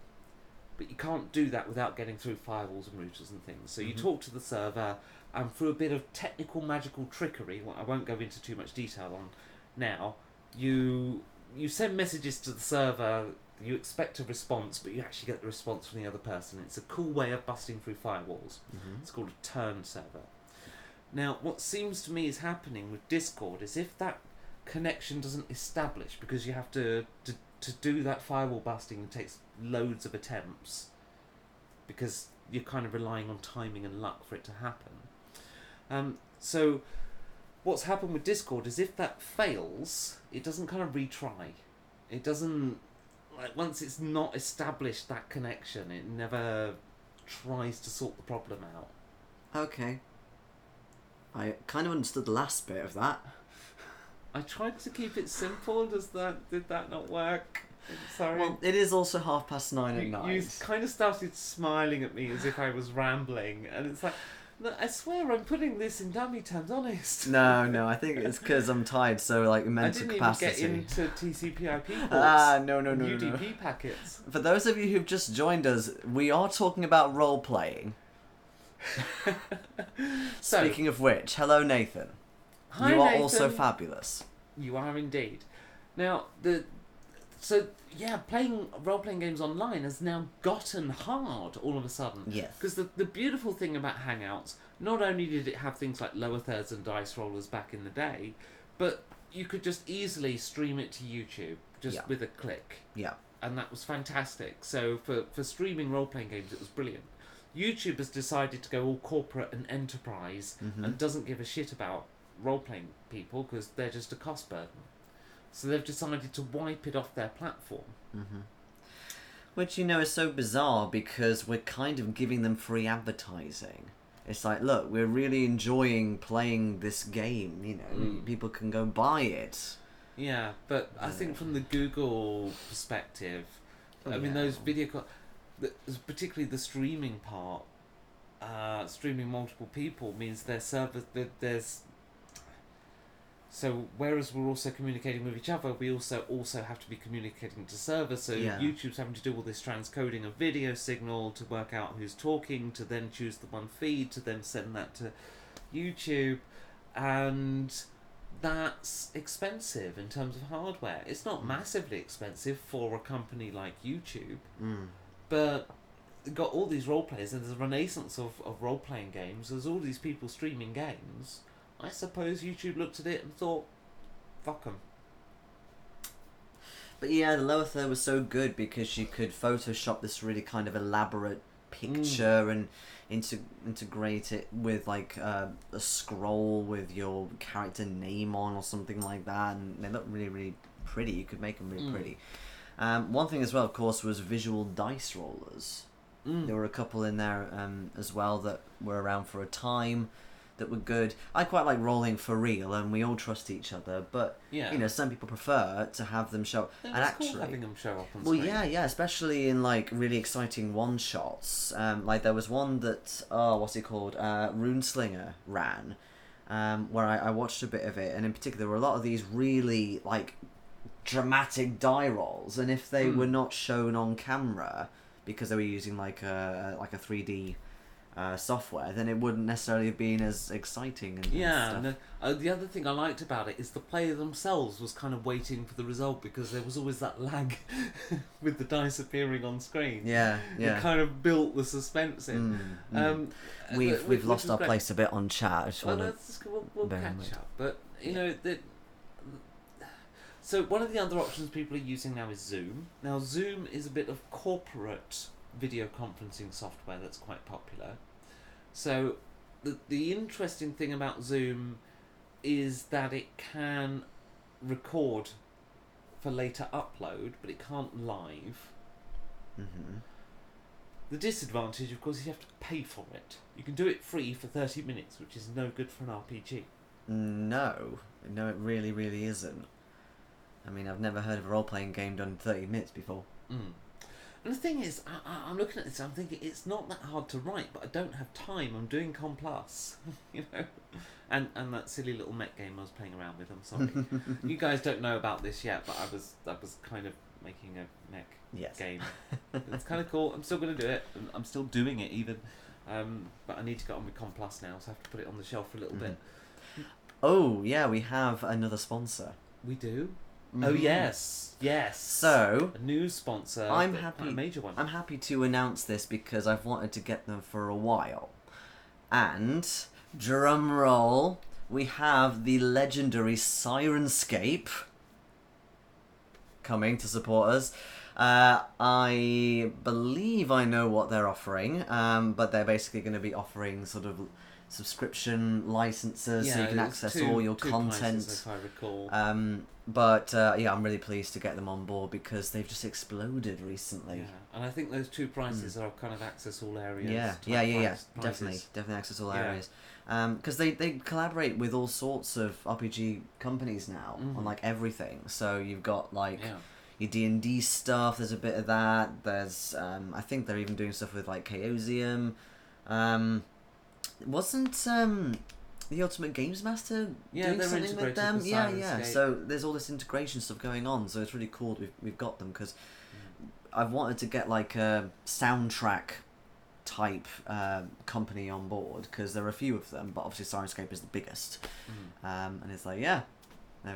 But you can't do that without getting through firewalls and routers and things. So you talk to the server, and through a bit of technical magical trickery, what I won't go into too much detail on now, you send messages to the server, you expect a response, but you actually get the response from the other person. It's a cool way of busting through firewalls. It's called a turn server. Now, what seems to me is happening with Discord is if that connection doesn't establish, because you have to do that firewall busting, it takes loads of attempts because you're kind of relying on timing and luck for it to happen. So what's happened with Discord is if that fails, it doesn't kind of retry. It doesn't, like, once it's not established that connection, it never tries to sort the problem out. Okay. I kind of understood the last bit of that. I tried to keep it simple. Did that not work? Sorry. Well, it is also 9:30 at night. You kind of started smiling at me as if I was rambling, and it's like, no, I swear I'm putting this in dummy terms, honest. No, I think it's because I'm tired, so like mental capacity. I didn't even get into TCP/IP ports. No. UDP packets. For those of you who've just joined us, we are talking about role-playing. Speaking of which, hello Nathan. Hi, you are Nathan. also fabulous. You are indeed. Now, playing role-playing games online has now gotten hard all of a sudden. Yes. Because the beautiful thing about Hangouts, not only did it have things like lower thirds and dice rollers back in the day, but you could just easily stream it to YouTube with a click. Yeah. And that was fantastic. So for streaming role-playing games, it was brilliant. YouTube has decided to go all corporate and enterprise and doesn't give a shit about role-playing people because they're just a cost burden. So they've decided to wipe it off their platform. Which, is so bizarre because we're kind of giving them free advertising. It's like, look, we're really enjoying playing this game. You know, people can go buy it. Yeah, but I think from the Google perspective, I mean, those particularly the streaming part, streaming multiple people means their server, there's... So whereas we're also communicating with each other, we also have to be communicating to servers. So YouTube's having to do all this transcoding of video signal to work out who's talking, to then choose the one feed, to then send that to YouTube, and that's expensive in terms of hardware. It's not massively expensive for a company like YouTube, but they've got all these role players, and there's a renaissance of role playing games. There's all these people streaming games. I suppose YouTube looked at it and thought, fuck 'em. But yeah, the lower third was so good because you could Photoshop this really kind of elaborate picture and integrate it with like a scroll with your character name on or something like that, and they look really, really pretty. You could make them really pretty. One thing as well, of course, was visual dice rollers. There were a couple in there as well that were around for a time that were good. I quite like rolling for real, and we all trust each other, but you know, some people prefer to have them show Yeah, and it's actually cool having them show up on screen. yeah, especially in like really exciting one shots. Like there was one that what's it called, Runeslinger ran, where I watched a bit of it, and in particular there were a lot of these really like dramatic die rolls, and if they were not shown on camera because they were using like a 3D software, then it wouldn't necessarily have been as exciting. And stuff. And the other thing I liked about it is the player themselves was kind of waiting for the result, because there was always that lag with the dice appearing on screen. It kind of built the suspense in. We've lost our place a bit on chat. I just we'll catch up. But you know that. So one of the other options people are using now is Zoom. Now Zoom is a bit of corporate video conferencing software that's quite popular. So the interesting thing about Zoom is that it can record for later upload, but it can't live. The disadvantage, of course, is you have to pay for it. You can do it free for 30 minutes, which is no good for an RPG. No, it really, really isn't. I mean, I've never heard of a role-playing game done in 30 minutes before. And the thing is, I'm looking at this, I'm thinking, it's not that hard to write, but I don't have time. I'm doing Com Plus, you know? And that silly little mech game I was playing around with, I'm sorry. You guys don't know about this yet, but I was kind of making a mech game. It's kind of cool. I'm still going to do it. I'm still doing it, even. But I need to get on with Com Plus now, so I have to put it on the shelf for a little bit. Oh, yeah, we have another sponsor. We do? Oh yes. So a new sponsor. I'm happy. A major one. I'm happy to announce this because I've wanted to get them for a while. And drum roll, we have the legendary Sirenscape coming to support us. I believe I know what they're offering, but they're basically going to be offering sort of subscription licenses so you can access all your content. Prices, if I recall. But I'm really pleased to get them on board because they've just exploded recently. Yeah, and I think those two prices are kind of access all areas. Yeah. Definitely access all areas. Because they collaborate with all sorts of RPG companies now on like everything. So you've got like your D&D stuff. There's a bit of that. There's I think they're even doing stuff with like Chaosium. Wasn't the Ultimate Games Master doing something with them? Yeah. So there's all this integration stuff going on. So it's really cool we've got them, because I've wanted to get like a soundtrack type company on board, because there are a few of them, but obviously Sirenscape is the biggest. And it's like, there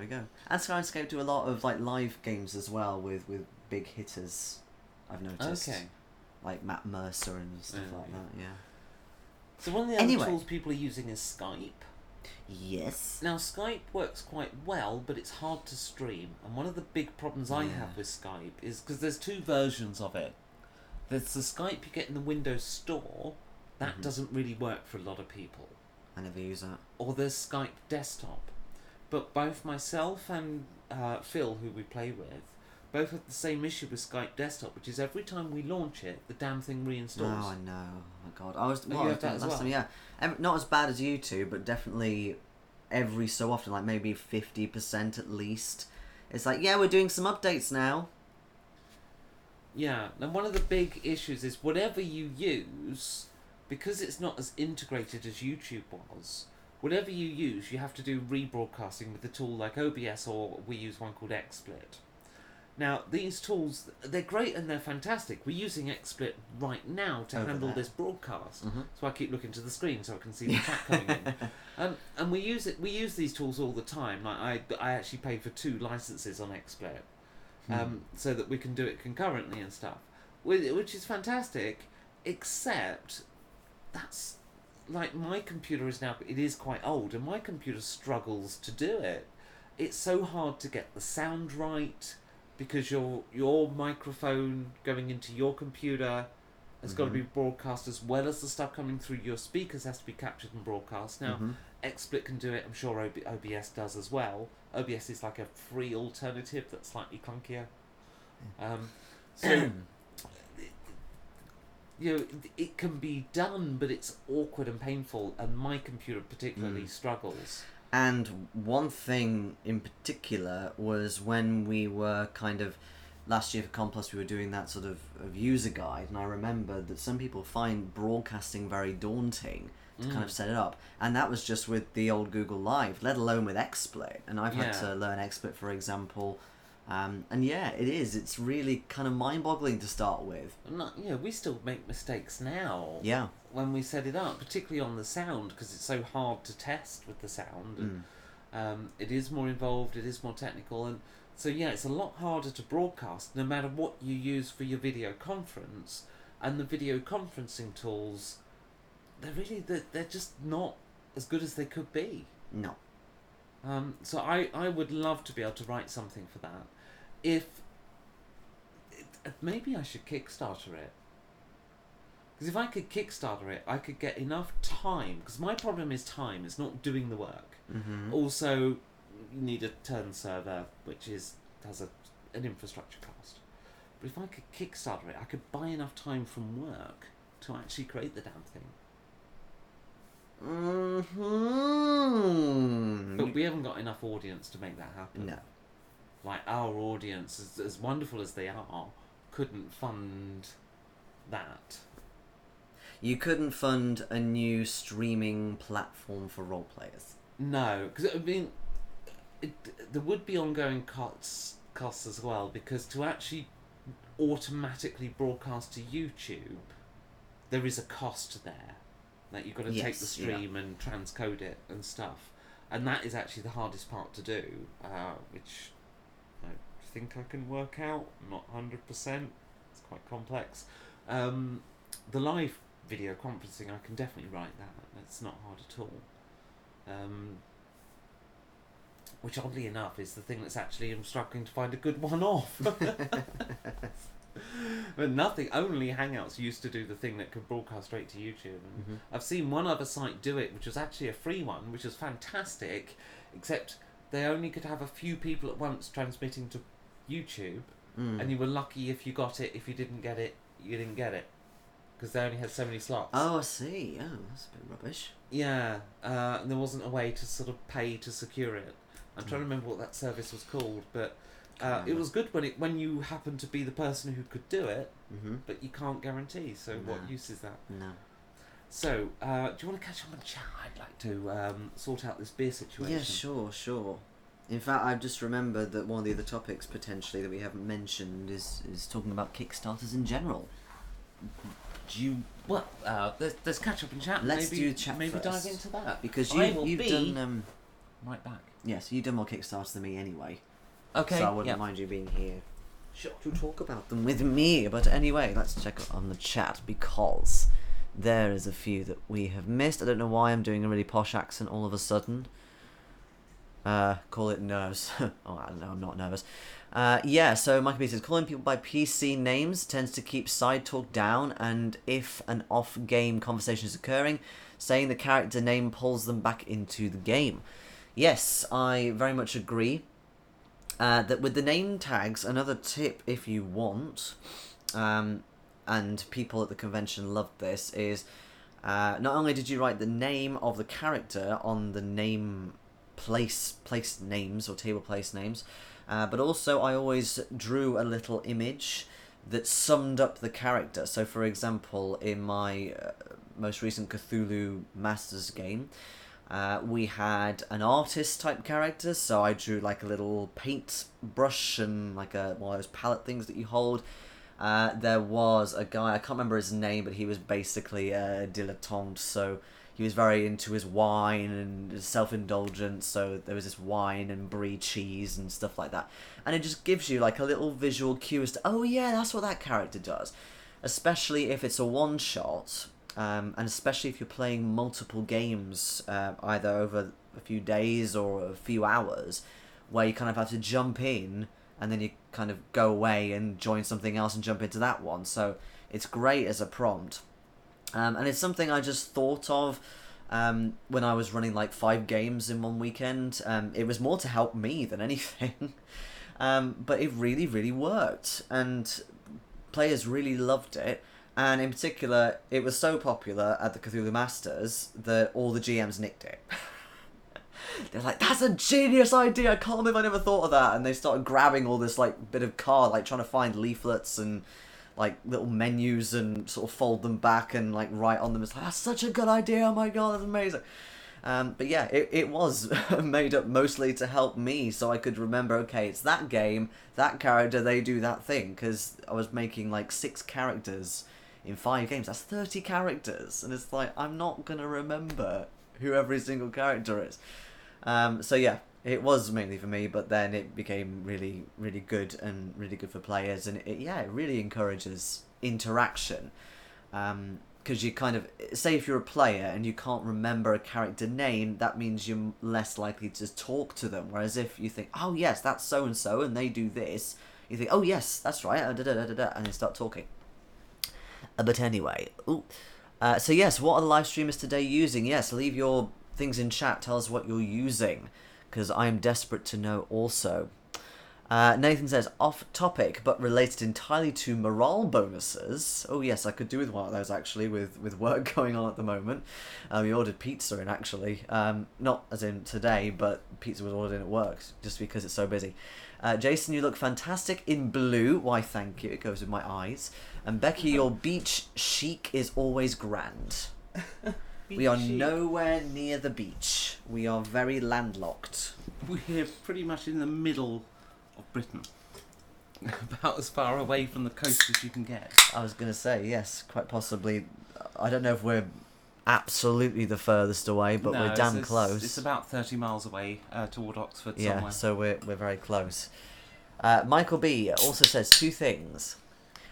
we go. And Sirenscape do a lot of like live games as well with big hitters, I've noticed. Okay. Like Matt Mercer and stuff like that, So one of the other tools people are using is Skype. Yes. Now Skype works quite well, but it's hard to stream. And one of the big problems I have with Skype is because there's two versions of it. There's the Skype you get in the Windows Store. That doesn't really work for a lot of people. I never use that. Or there's Skype Desktop. But both myself and Phil, who we play with, both have the same issue with Skype Desktop, which is every time we launch it, the damn thing reinstalls. Oh, I know. Oh my god. I was you well, have that as last well? time, yeah. Not as bad as you two, but definitely every so often, like maybe 50% at least. It's like, yeah, we're doing some updates now. Yeah, and one of the big issues is whatever you use, because it's not as integrated as YouTube was, whatever you use, you have to do rebroadcasting with a tool like OBS, or we use one called XSplit. Now, these tools, they're great and they're fantastic. We're using XSplit right now to Over handle there. this broadcast. Mm-hmm. So I keep looking to the screen so I can see the chat coming in. And we use these tools all the time. Like I actually paid for 2 licenses on XSplit, so that we can do it concurrently and stuff, which is fantastic. Except that's like my computer is quite old, and my computer struggles to do it. It's so hard to get the sound right, because your microphone going into your computer has got to be broadcast, as well as the stuff coming through your speakers has to be captured and broadcast. Now, XSplit can do it. I'm sure OBS does as well. OBS is like a free alternative that's slightly clunkier. So it can be done, but it's awkward and painful, and my computer particularly struggles. And one thing in particular was when we were kind of, last year for Complus, we were doing that sort of user guide, and I remembered that some people find broadcasting very daunting to kind of set it up, and that was just with the old Google Live, let alone with XSplit. And I've had to learn XSplit, for example, and yeah, it's really kind of mind-boggling to start with. We still make mistakes now. Yeah. When we set it up, particularly on the sound, because it's so hard to test with the sound. And, it is more involved, it is more technical, and so it's a lot harder to broadcast, no matter what you use for your video conference. And the video conferencing tools, they're just not as good as they could be. No. So I would love to be able to write something for that. Maybe I should Kickstarter it. Because if I could Kickstarter it, I could get enough time. Because my problem is time, it's not doing the work. Also, you need a turn server, which has an infrastructure cost. But if I could Kickstarter it, I could buy enough time from work to actually create the damn thing. But we haven't got enough audience to make that happen. No. Like, our audience, as wonderful as they are, couldn't fund that. You couldn't fund a new streaming platform for role players. No, because I mean, there would be ongoing costs as well, because to actually automatically broadcast to YouTube, there is a cost there. Like, you've got to take the stream and transcode it and stuff, and that is actually the hardest part to do, which I think I can work out. Not 100%. It's quite complex. The live video conferencing, I can definitely write that. It's not hard at all. Which, oddly enough, is the thing that's actually I'm struggling to find a good one off. But only Hangouts used to do the thing that could broadcast straight to YouTube. And I've seen one other site do it, which was actually a free one, which was fantastic, except they only could have a few people at once transmitting to YouTube, and you were lucky if you got it. If you didn't get it, you didn't get it, because they only had so many slots. Oh, I see. Oh, that's a bit rubbish. Yeah, and there wasn't a way to sort of pay to secure it. I'm trying to remember what that service was called, but it was good when you happen to be the person who could do it, but you can't guarantee. So what use is that? No. So, do you want to catch up on the chat? I'd like to sort out this beer situation. Yeah, sure. In fact, I've just remembered that one of the other topics potentially that we haven't mentioned is talking about Kickstarters in general. There's catch up in chat. Let's do chat maybe first. dive into that, because you've done right back. Yes, you've done more Kickstarters than me anyway. Okay. So I wouldn't mind you being here to talk about them with me. But anyway, let's check on the chat, because there is a few that we have missed. I don't know why I'm doing a really posh accent all of a sudden. Call it nerves. Oh, I don't know, I'm not nervous. So Michael B says, calling people by PC names tends to keep side talk down, and if an off-game conversation is occurring, saying the character name pulls them back into the game. Yes, I very much agree. that with the name tags, another tip if you want, and people at the convention loved this, is not only did you write the name of the character on the name place names or table place names, but also I always drew a little image that summed up the character. So for example, in my most recent Cthulhu Masters game, we had an artist type character, so I drew like a little paint brush and like one of those palette things that you hold. There was a guy, I can't remember his name, but he was basically a dilettante, so he was very into his wine and self-indulgent, so there was this wine and brie cheese and stuff like that. And it just gives you like a little visual cue as to, oh yeah, that's what that character does. Especially if it's a one-shot, and especially if you're playing multiple games, either over a few days or a few hours, where you kind of have to jump in, and then you kind of go away and join something else and jump into that one. So it's great as a prompt. And it's something I just thought of when I was running like 5 games in one weekend. It was more to help me than anything. But it really, really worked. And players really loved it. And in particular, it was so popular at the Cthulhu Masters that all the GMs nicked it. They're like, that's a genius idea, I can't believe I never thought of that. And they started grabbing all this like bit of card, like trying to find leaflets and like little menus and sort of fold them back and like write on them. It's like, that's such a good idea, oh my god, that's amazing. But yeah, it was made up mostly to help me, so I could remember, okay, it's that game, that character, they do that thing, because I was making like 6 characters in 5 games. That's 30 characters, and it's like, I'm not gonna remember who every single character is. So yeah, it was mainly for me, but then it became really, really good and really good for players, and it really encourages interaction. Because you kind of, say if you're a player and you can't remember a character name, that means you're less likely to talk to them. Whereas if you think, oh yes, that's so-and-so and they do this, you think, oh yes, that's right, and then start talking. But anyway, so yes, what are the live streamers today using? Yes, leave your things in chat, tell us what you're using, because I am desperate to know also. Nathan says, off topic, but related entirely to morale bonuses. Oh yes, I could do with one of those actually, with work going on at the moment. We ordered pizza in actually, not as in today, but pizza was ordered in at work, just because it's so busy. Jason, you look fantastic in blue. Why, thank you, it goes with my eyes. And Becky, your beach chic is always grand. We are nowhere near the beach. We are very landlocked. We're pretty much in the middle of Britain. About as far away from the coast as you can get. I was going to say, yes, quite possibly. I don't know if we're absolutely the furthest away, but we're damn close. It's about 30 miles away toward Oxford somewhere. Yeah, so we're very close. Michael B also says 2 things.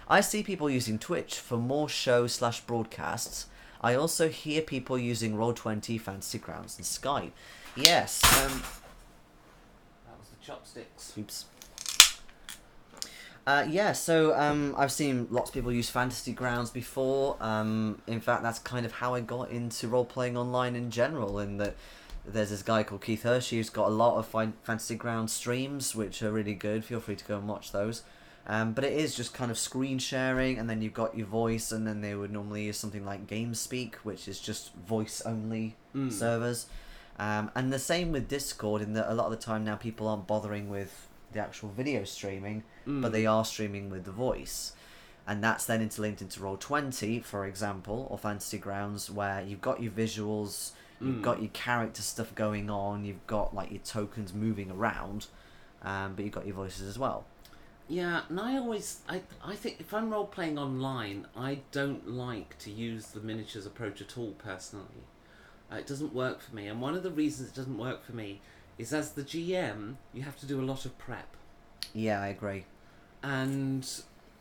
I see people using Twitch for more show/broadcasts. I also hear people using Roll20, Fantasy Grounds, and Skype. Yes. That was the chopsticks. Oops. Yeah, so I've seen lots of people use Fantasy Grounds before. In fact, that's kind of how I got into role-playing online in general, in that there's this guy called Keith Hershey who's got a lot of Fantasy Grounds streams, which are really good. Feel free to go and watch those. But it is just kind of screen sharing, and then you've got your voice, and then they would normally use something like GameSpeak, which is just voice-only servers. And the same with Discord, in that a lot of the time now people aren't bothering with the actual video streaming, but they are streaming with the voice. And that's then interlinked into Roll20, for example, or Fantasy Grounds, where you've got your visuals, you've got your character stuff going on, you've got like your tokens moving around, but you've got your voices as well. Yeah, and I think if I'm role-playing online, I don't like to use the miniatures approach at all, personally. It doesn't work for me, and one of the reasons it doesn't work for me is, as the GM, you have to do a lot of prep. Yeah, I agree. And,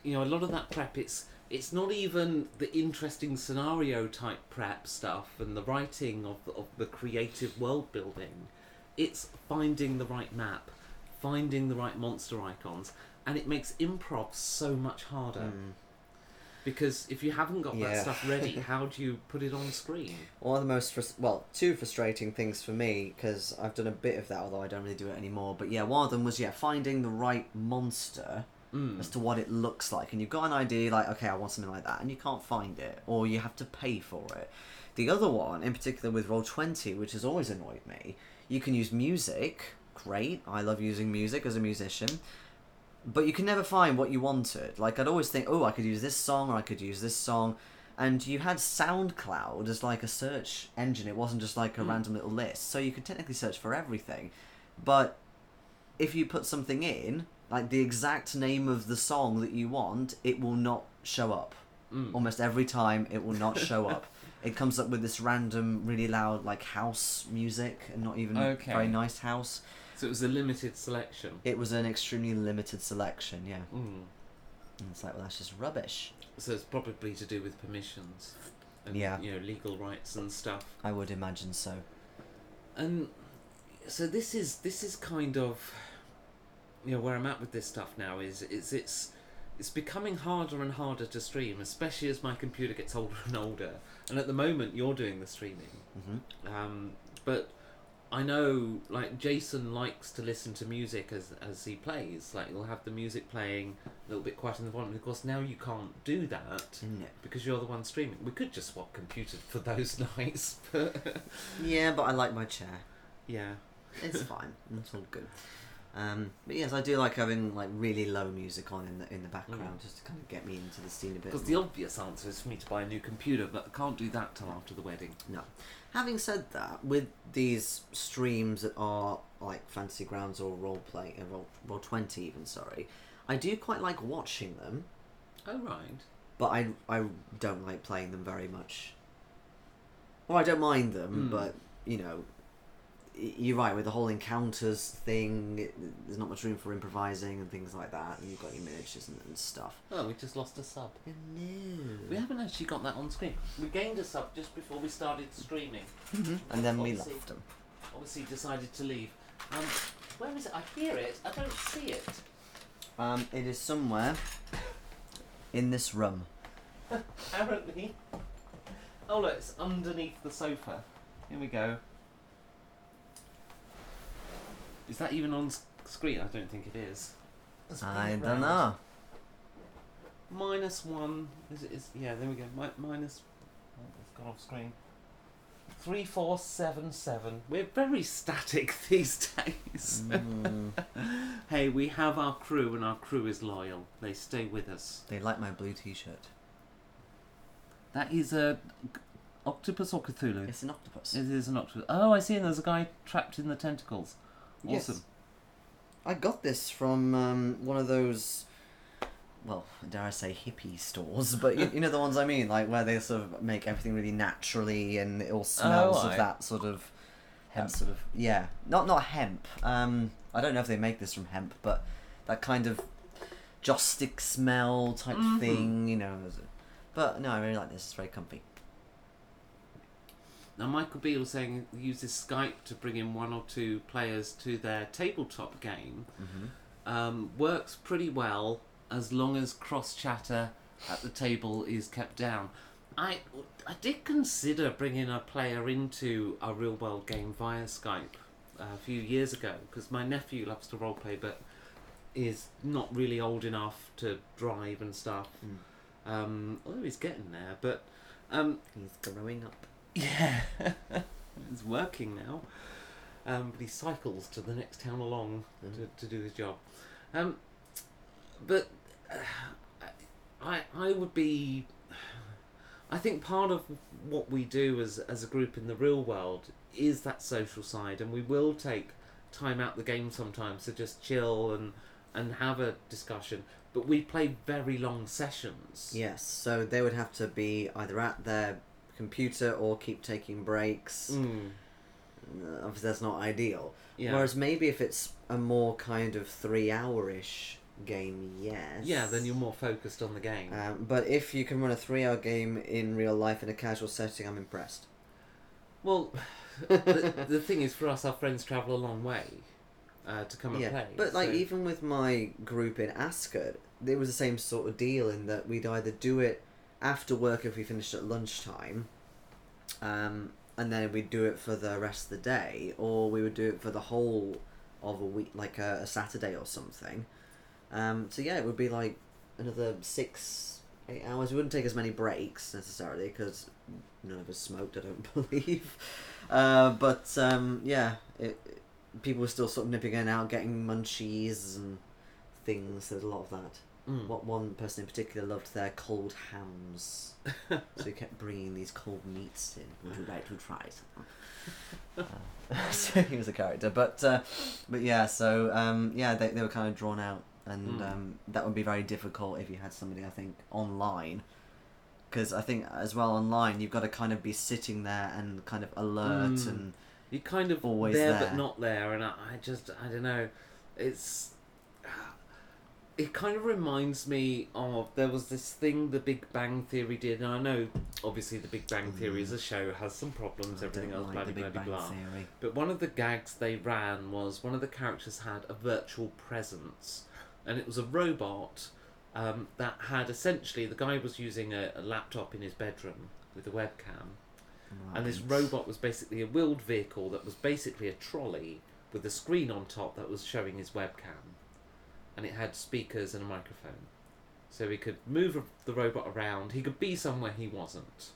you know, a lot of that prep, it's not even the interesting scenario type prep stuff and the writing of the creative world building. It's finding the right map, finding the right monster icons, and it makes improv so much harder. Because if you haven't got that Yeah. stuff ready, how do you put it on screen? One of the most two frustrating things for me, because I've done a bit of that, although I don't really do it anymore. But yeah, one of them was finding the right monster as to what it looks like, and you've got an idea like, okay, I want something like that, and you can't find it, or you have to pay for it. The other one, in particular with Roll20, which has always annoyed me, you can use music. Great, I love using music as a musician. But you can never find what you wanted. Like, I'd always think, oh, I could use this song, or I could use this song. And you had SoundCloud as like a search engine. It wasn't just like a random little list. So you could technically search for everything. But if you put something in, like the exact name of the song that you want, it will not show up. Almost every time, it will not show up. It comes up with this random, really loud, like, house music, and not even very nice house. So it was a limited selection. It was an extremely limited selection, yeah. And it's like, well, that's just rubbish. So it's probably to do with permissions and legal rights and stuff. I would imagine so. And so this is kind of where I'm at with this stuff now. It's becoming harder and harder to stream, especially as my computer gets older and older. And at the moment, you're doing the streaming. But I know, like, Jason likes to listen to music as he plays. Like, he'll have the music playing a little bit quiet in the bottom. Of course, now you can't do that because you're the one streaming. We could just swap computers for those nights. But yeah, but I like my chair. Yeah. It's fine. It's all good. But yes, I do like having like really low music on in the background just to kind of get me into the scene a bit. Because the obvious answer is for me to buy a new computer, but I can't do that till after the wedding. No. Having said that, with these streams that are like Fantasy Grounds or Roll20 even, sorry, I do quite like watching them. Oh, right. But I don't like playing them very much. Well, I don't mind them, but, you're right, with the whole encounters thing, there's not much room for improvising and things like that, and you've got your miniatures and stuff. Oh, we just lost a sub. Oh, no. We haven't actually got that on screen. We gained a sub just before we started streaming. And then we left them. Obviously decided to leave. Where is it? I hear it. I don't see it. It is somewhere in this room. Apparently. Oh, look, it's underneath the sofa. Here we go. Is that even on screen? I don't think it is. I don't know. -1. Yeah, there we go. Minus. Oh, it's gone off screen. 3477. We're very static these days. Hey, we have our crew, and our crew is loyal. They stay with us. They like my blue t-shirt. That is a octopus or Cthulhu? It's an octopus. It is an octopus. Oh, I see. And there's a guy trapped in the tentacles. Awesome. Yes. I got this from one of those, well, dare I say hippie stores, but you know the ones I mean, like where they sort of make everything really naturally and it all smells of that sort of hemp. Yeah, not hemp. I don't know if they make this from hemp, but that kind of joss stick smell type thing, But no, I really like this. It's very comfy. Now, Michael B was saying he uses Skype to bring in 1 or 2 players to their tabletop game. Works pretty well as long as cross-chatter at the table is kept down. I did consider bringing a player into a real-world game via Skype a few years ago, because my nephew loves to roleplay but is not really old enough to drive and stuff. Although he's getting there, but... he's growing up. Yeah, it's working now, but he cycles to the next town along to do his job. But I would be. I think part of what we do as a group in the real world is that social side, and we will take time out the game sometimes to just chill and have a discussion. But we play very long sessions. Yes, so they would have to be either at their computer or keep taking breaks. Obviously that's not ideal. Whereas maybe if it's a more kind of 3-hour-ish game, yes. Yeah, then you're more focused on the game. But if you can run a 3-hour game in real life in a casual setting, I'm impressed. Well, the thing is, for us, our friends travel a long way to come and play. But like even with my group in Ascot, it was the same sort of deal in that we'd either do it after work if we finished at lunchtime, and then we'd do it for the rest of the day, or we would do it for the whole of a week, like a Saturday or something. So yeah, it would be like another 6-8 hours. We wouldn't take as many breaks necessarily because none of us smoked, I don't believe. But yeah, people were still sort of nipping in and out, getting munchies and things. There was a lot of that. What one person in particular loved their cold hams, so he kept bringing these cold meats in. Would you like to try some? So he was a character, but yeah. So yeah, they were kind of drawn out, and that would be very difficult if you had somebody, I think, online. Because I think as well online, you've got to kind of be sitting there and kind of alert and you kind of always there there but not there, and I don't know, it kind of reminds me of, there was this thing The Big Bang Theory did, and I know obviously The Big Bang Theory as a show has some problems, everything else, blah blah blah blah. But one of the gags they ran was one of the characters had a virtual presence, and it was a robot that had essentially, the guy was using a laptop in his bedroom with a webcam, and this robot was basically a wheeled vehicle that was basically a trolley with a screen on top that was showing his webcam, and it had speakers and a microphone, so he could move the robot around. He could be somewhere he wasn't.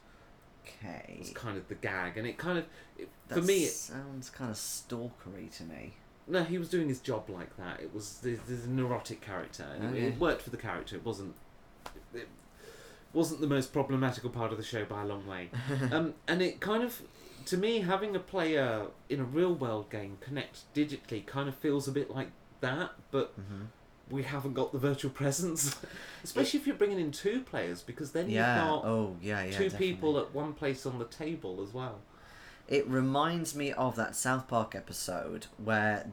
Okay. It's kind of the gag, and it kind of, for me, it sounds kind of stalkery to me. No, he was doing his job like that. It was there's a neurotic character. It worked for the character. It wasn't the most problematical part of the show by a long way. And it kind of, to me, having a player in a real world game connect digitally kind of feels a bit like that, but we haven't got the virtual presence. Especially if you're bringing in 2 players, because then you've got 2 definitely. people at one place on the table as well. It reminds me of that South Park episode where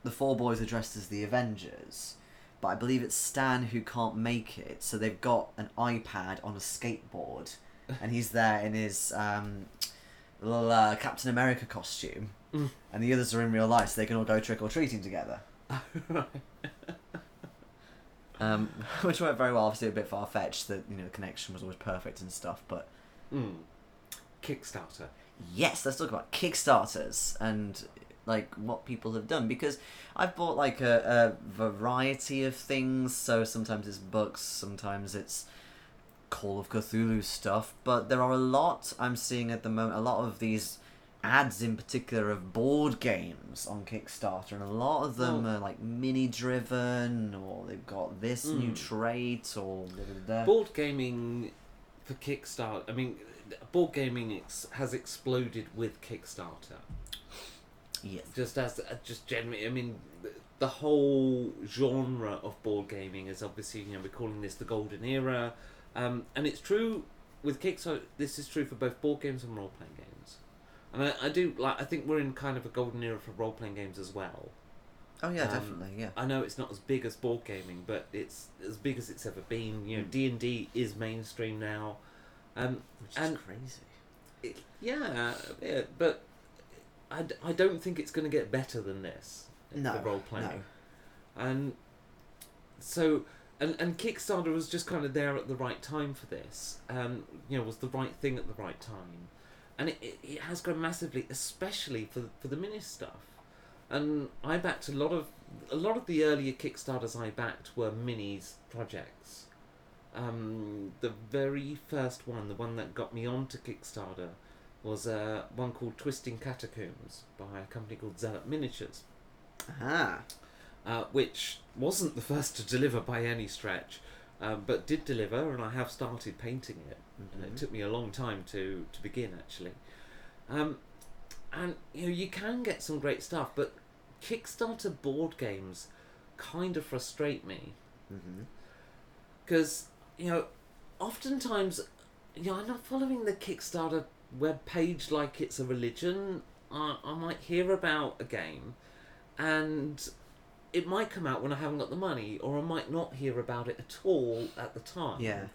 the 4 boys are dressed as the Avengers, but I believe it's Stan who can't make it, so they've got an iPad on a skateboard, and he's there in his little Captain America costume, and the others are in real life, so they can all go trick-or-treating together. Which went very well, obviously a bit far-fetched, that, you know, the connection was always perfect and stuff, but... Kickstarter. Yes, let's talk about Kickstarters and like what people have done, because I've bought like a variety of things. So sometimes it's books, sometimes it's Call of Cthulhu stuff, but there are a lot I'm seeing at the moment, a lot of these ads in particular of board games on Kickstarter, and a lot of them are like mini driven, or they've got this new trait, or board gaming for Kickstarter. I mean, board gaming has exploded with Kickstarter. Yes. Just generally, I mean, the whole genre of board gaming is obviously, you know, we're calling this the golden era, and it's true with Kickstarter. This is true for both board games and role playing games, and I think we're in kind of a golden era for role playing games as well. Oh yeah, definitely, yeah. I know it's not as big as board gaming, but it's as big as it's ever been. You know, D&D is mainstream now. Which is crazy. But I don't think it's going to get better than this. No, the role playing. no. And so, and Kickstarter was just kind of there at the right time for this. You know, was the right thing at the right time, and it has grown massively, especially for the mini stuff. And I backed a lot of the earlier Kickstarters I backed were minis projects. The very first one, the one that got me onto Kickstarter, was one called Twisting Catacombs by a company called Zealot Miniatures. Which wasn't the first to deliver by any stretch, but did deliver, and I have started painting it. It took me a long time to begin, actually. And you know, you can get some great stuff, but Kickstarter board games kind of frustrate me, because you know, oftentimes, you know, I'm not following the Kickstarter web page like it's a religion. I might hear about a game, and it might come out when I haven't got the money, or I might not hear about it at all at the time. Yeah.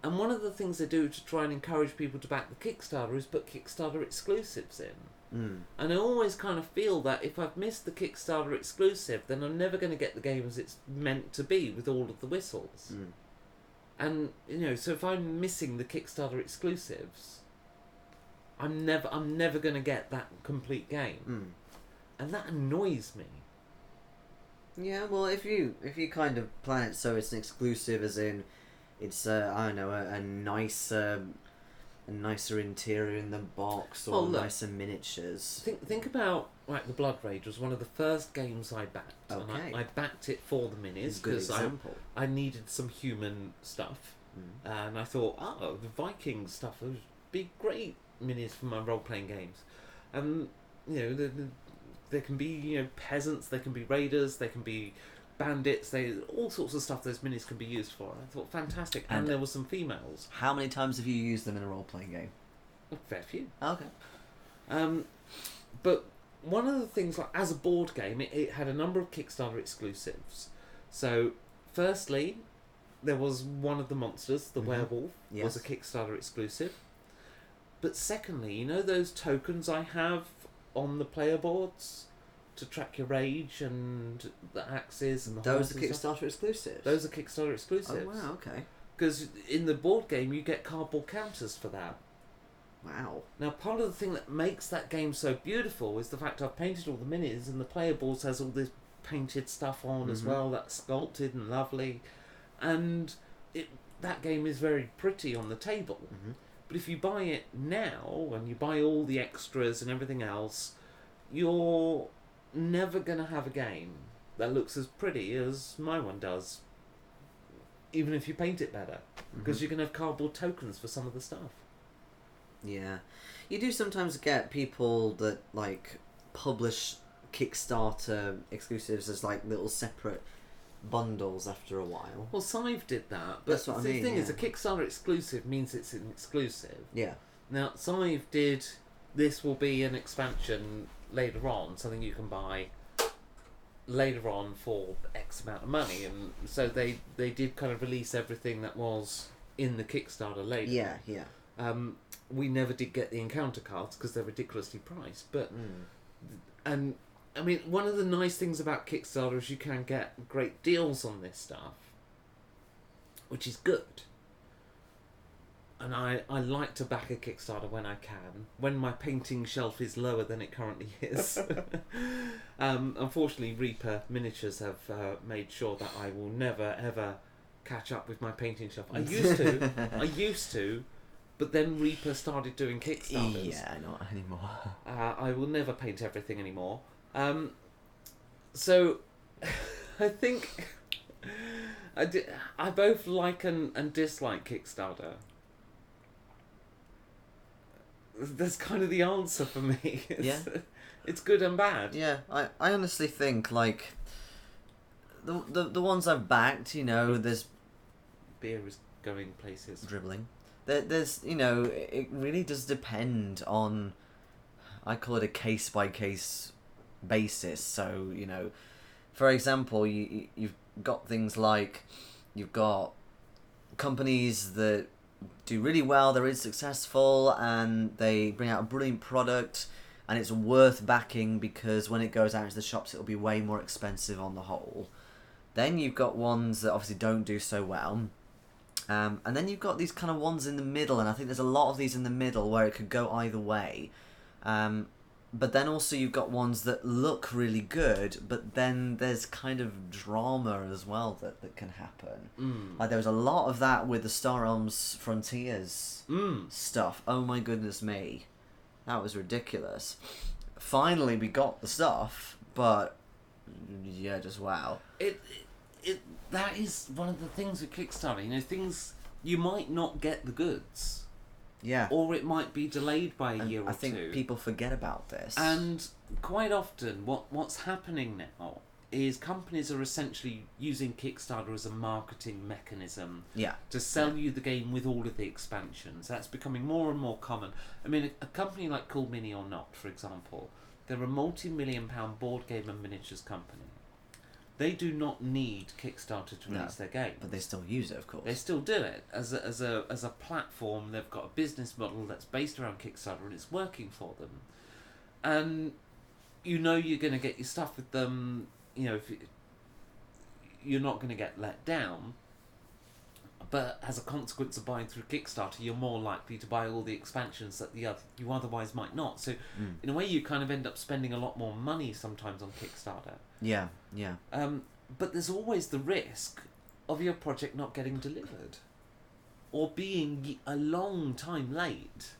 And one of the things they do to try and encourage people to back the Kickstarter is put Kickstarter exclusives in. And I always kind of feel that if I've missed the Kickstarter exclusive, then I'm never going to get the game as it's meant to be with all of the whistles. And so if I'm missing the Kickstarter exclusives, I'm never going to get that complete game, and that annoys me. Yeah, well, if you kind of plan it so it's an exclusive, as in it's I don't know, a nicer interior in the box, or nicer miniatures. Think about the Blood Rage was one of the first games I backed. Okay. And I backed it for the minis because I needed some human stuff, and I thought, the Viking stuff would be great minis for my role playing games, and there can be peasants, there can be raiders, there can be bandits, all sorts of stuff those minis can be used for. I thought fantastic, and there were some females. How many times have you used them in a role playing game? A fair few. Okay. But one of the things, as a board game, it had a number of Kickstarter exclusives. So, firstly, there was one of the monsters, the werewolf, was a Kickstarter exclusive. But secondly, those tokens I have on the player boards to track your rage and the axes and the those are horse and stuff? Kickstarter exclusives? Those are Kickstarter exclusives. Oh, wow, okay. Because in the board game, you get cardboard counters for that. Wow. Now, part of the thing that makes that game so beautiful is the fact I've painted all the minis, and the player boards has all this painted stuff on as well, that's sculpted and lovely, and that game is very pretty on the table. But if you buy it now, and you buy all the extras and everything else, you're never going to have a game that looks as pretty as my one does, even if you paint it better, because you can have cardboard tokens for some of the stuff. Yeah. You do sometimes get people that publish Kickstarter exclusives as little separate bundles after a while. Well, Scythe did that, but That's what I mean, the thing is, a Kickstarter exclusive means it's an exclusive. Yeah. Now, Scythe did, this will be an expansion later on, something you can buy later on for X amount of money, and so they did kind of release everything that was in the Kickstarter later. Yeah, yeah. We never did get the encounter cards because they're ridiculously priced, but and I mean, one of the nice things about Kickstarter is you can get great deals on this stuff, which is good. And I like to back a Kickstarter when I can, when my painting shelf is lower than it currently is. Unfortunately, Reaper Miniatures have made sure that I will never ever catch up with my painting shelf. I used to, but then Reaper started doing Kickstarters. Yeah, not anymore. I will never paint everything anymore. So, I think I both like and dislike Kickstarter. That's kind of the answer for me. It's good and bad. Yeah, I honestly think the ones I've backed, there's Beer is going places. dribbling. There's it really does depend on, I call it a case by case basis. So for example, you've got things like, you've got companies that do really well, they're really successful, and they bring out a brilliant product, and it's worth backing because when it goes out into the shops it'll be way more expensive on the whole. Then you've got ones that obviously don't do so well, and then you've got these kind of ones in the middle, and I think there's a lot of these in the middle where it could go either way. But then also you've got ones that look really good, but then there's kind of drama as well that can happen. Like there was a lot of that with the Star Realms Frontiers stuff. Oh my goodness me. That was ridiculous. Finally we got the stuff, but yeah, just wow. That is one of the things with Kickstarter. Things, you might not get the goods. Yeah. Or it might be delayed by a year or two. I think people forget about this. And quite often, what's happening now is companies are essentially using Kickstarter as a marketing mechanism to sell you the game with all of the expansions. That's becoming more and more common. I mean, a company like Cool Mini or Not, for example, they're a multi-million-pound board game and miniatures company. They do not need Kickstarter to release their game. But they still use it, of course. They still do it as a platform. They've got a business model that's based around Kickstarter, and it's working for them. And you're going to get your stuff with them. If you're not going to get let down. but as a consequence of buying through Kickstarter, you're more likely to buy all the expansions that you otherwise might not. So, in a way, you kind of end up spending a lot more money sometimes on Kickstarter. Yeah, yeah. But there's always the risk of your project not getting delivered, or being a long time late.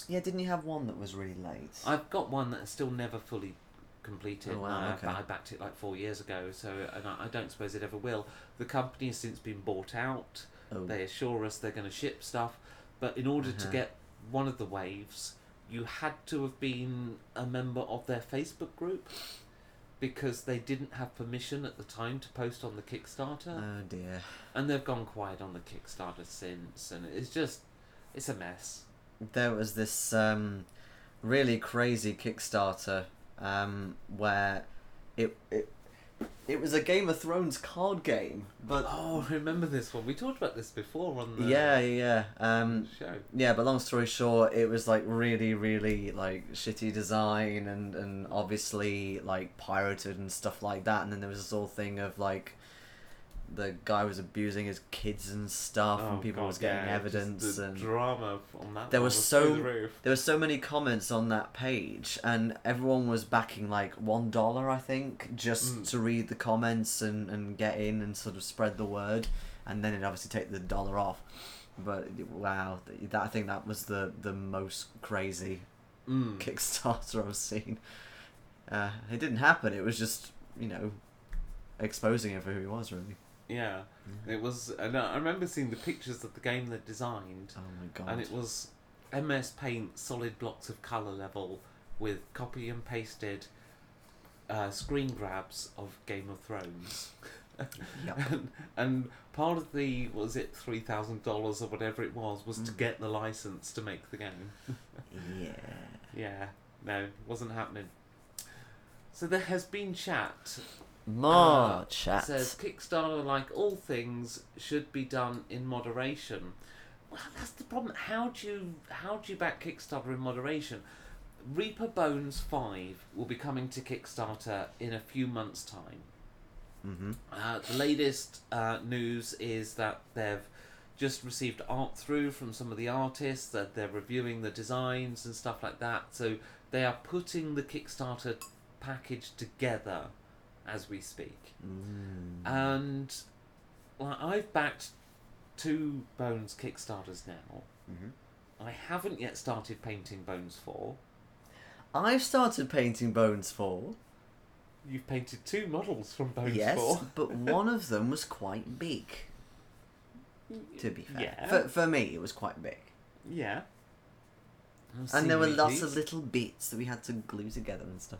Yeah, didn't you have one that was really late? I've got one that is still never fully completed. Oh, wow, okay. I backed it like 4 years ago, and I don't suppose it ever will. The company has since been bought out. Oh. They assure us they're going to ship stuff, but in order to get one of the waves, you had to have been a member of their Facebook group, because they didn't have permission at the time to post on the Kickstarter. Oh dear. And they've gone quiet on the Kickstarter since, and it's a mess. There was this really crazy Kickstarter where it was a Game of Thrones card game, but Oh, I remember this one. We talked about this before on the show. Yeah, but long story short, it was like really, really like shitty design and obviously like pirated and stuff like that. And then there was this whole thing of like the guy was abusing his kids and stuff, and people was getting evidence and drama on that. There was so many comments on that page, and everyone was backing like $1, I think, just to read the comments and get in and sort of spread the word, and then it obviously take the $1 off. But wow, I think that was the most crazy Kickstarter I've seen. It didn't happen. It was just, you know, exposing him for who he was, really. Yeah, it was, and I remember seeing the pictures of the game they designed. Oh my god! And it was MS Paint solid blocks of colour level with copy and pasted screen grabs of Game of Thrones. Yep. and part of the, was it $3,000 or whatever it was to get the license to make the game. Yeah. Yeah, no, it wasn't happening. So there has been chat. More chat. Says Kickstarter, like all things, should be done in moderation. Well, that's the problem. How do you back Kickstarter in moderation? Reaper Bones 5 will be coming to Kickstarter in a few months' time. The latest news is that they've just received art through from some of the artists, that they're reviewing the designs and stuff like that. So they are putting the Kickstarter package together as we speak. And well, I've backed 2 Bones Kickstarters now. I haven't yet started painting Bones 4. I've started painting Bones 4. You've painted 2 models from Bones 4. Yes, but one of them was quite big. To be fair. Yeah. For me, it was quite big. Yeah. And there were lots of little bits that we had to glue together and stuff.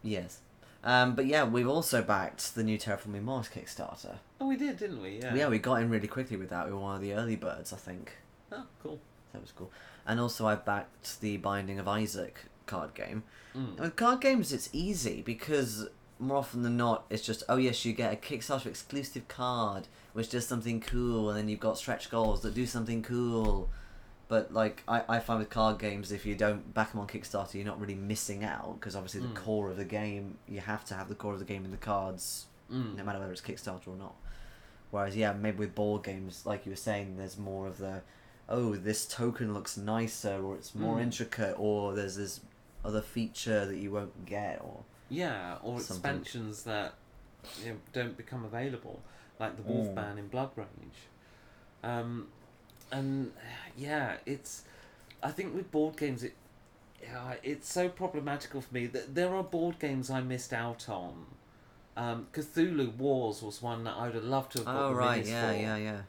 Yes. But yeah, we've also backed the new Terraforming Mars Kickstarter. Oh, we did, didn't we? Yeah. Yeah, we got in really quickly with that. We were one of the early birds, I think. Oh, cool. That was cool. And also I backed the Binding of Isaac card game. With card games, it's easy because more often than not, it's just, oh yes, you get a Kickstarter exclusive card which does something cool, and then you've got stretch goals that do something cool. But like I find with card games, if you don't back them on Kickstarter, you're not really missing out, because obviously the core of the game, you have to have the core of the game in the cards, no matter whether it's Kickstarter or not. Whereas yeah, maybe with board games, like you were saying, there's more of the, oh, this token looks nicer, or it's more intricate, or there's this other feature that you won't get, or or something. expansions that don't become available, like the Wolfman in Blood Rage. And yeah, I think with board games, it's so problematical for me that there are board games I missed out on. Cthulhu Wars was one that I would have loved to have got the minis for. Yeah.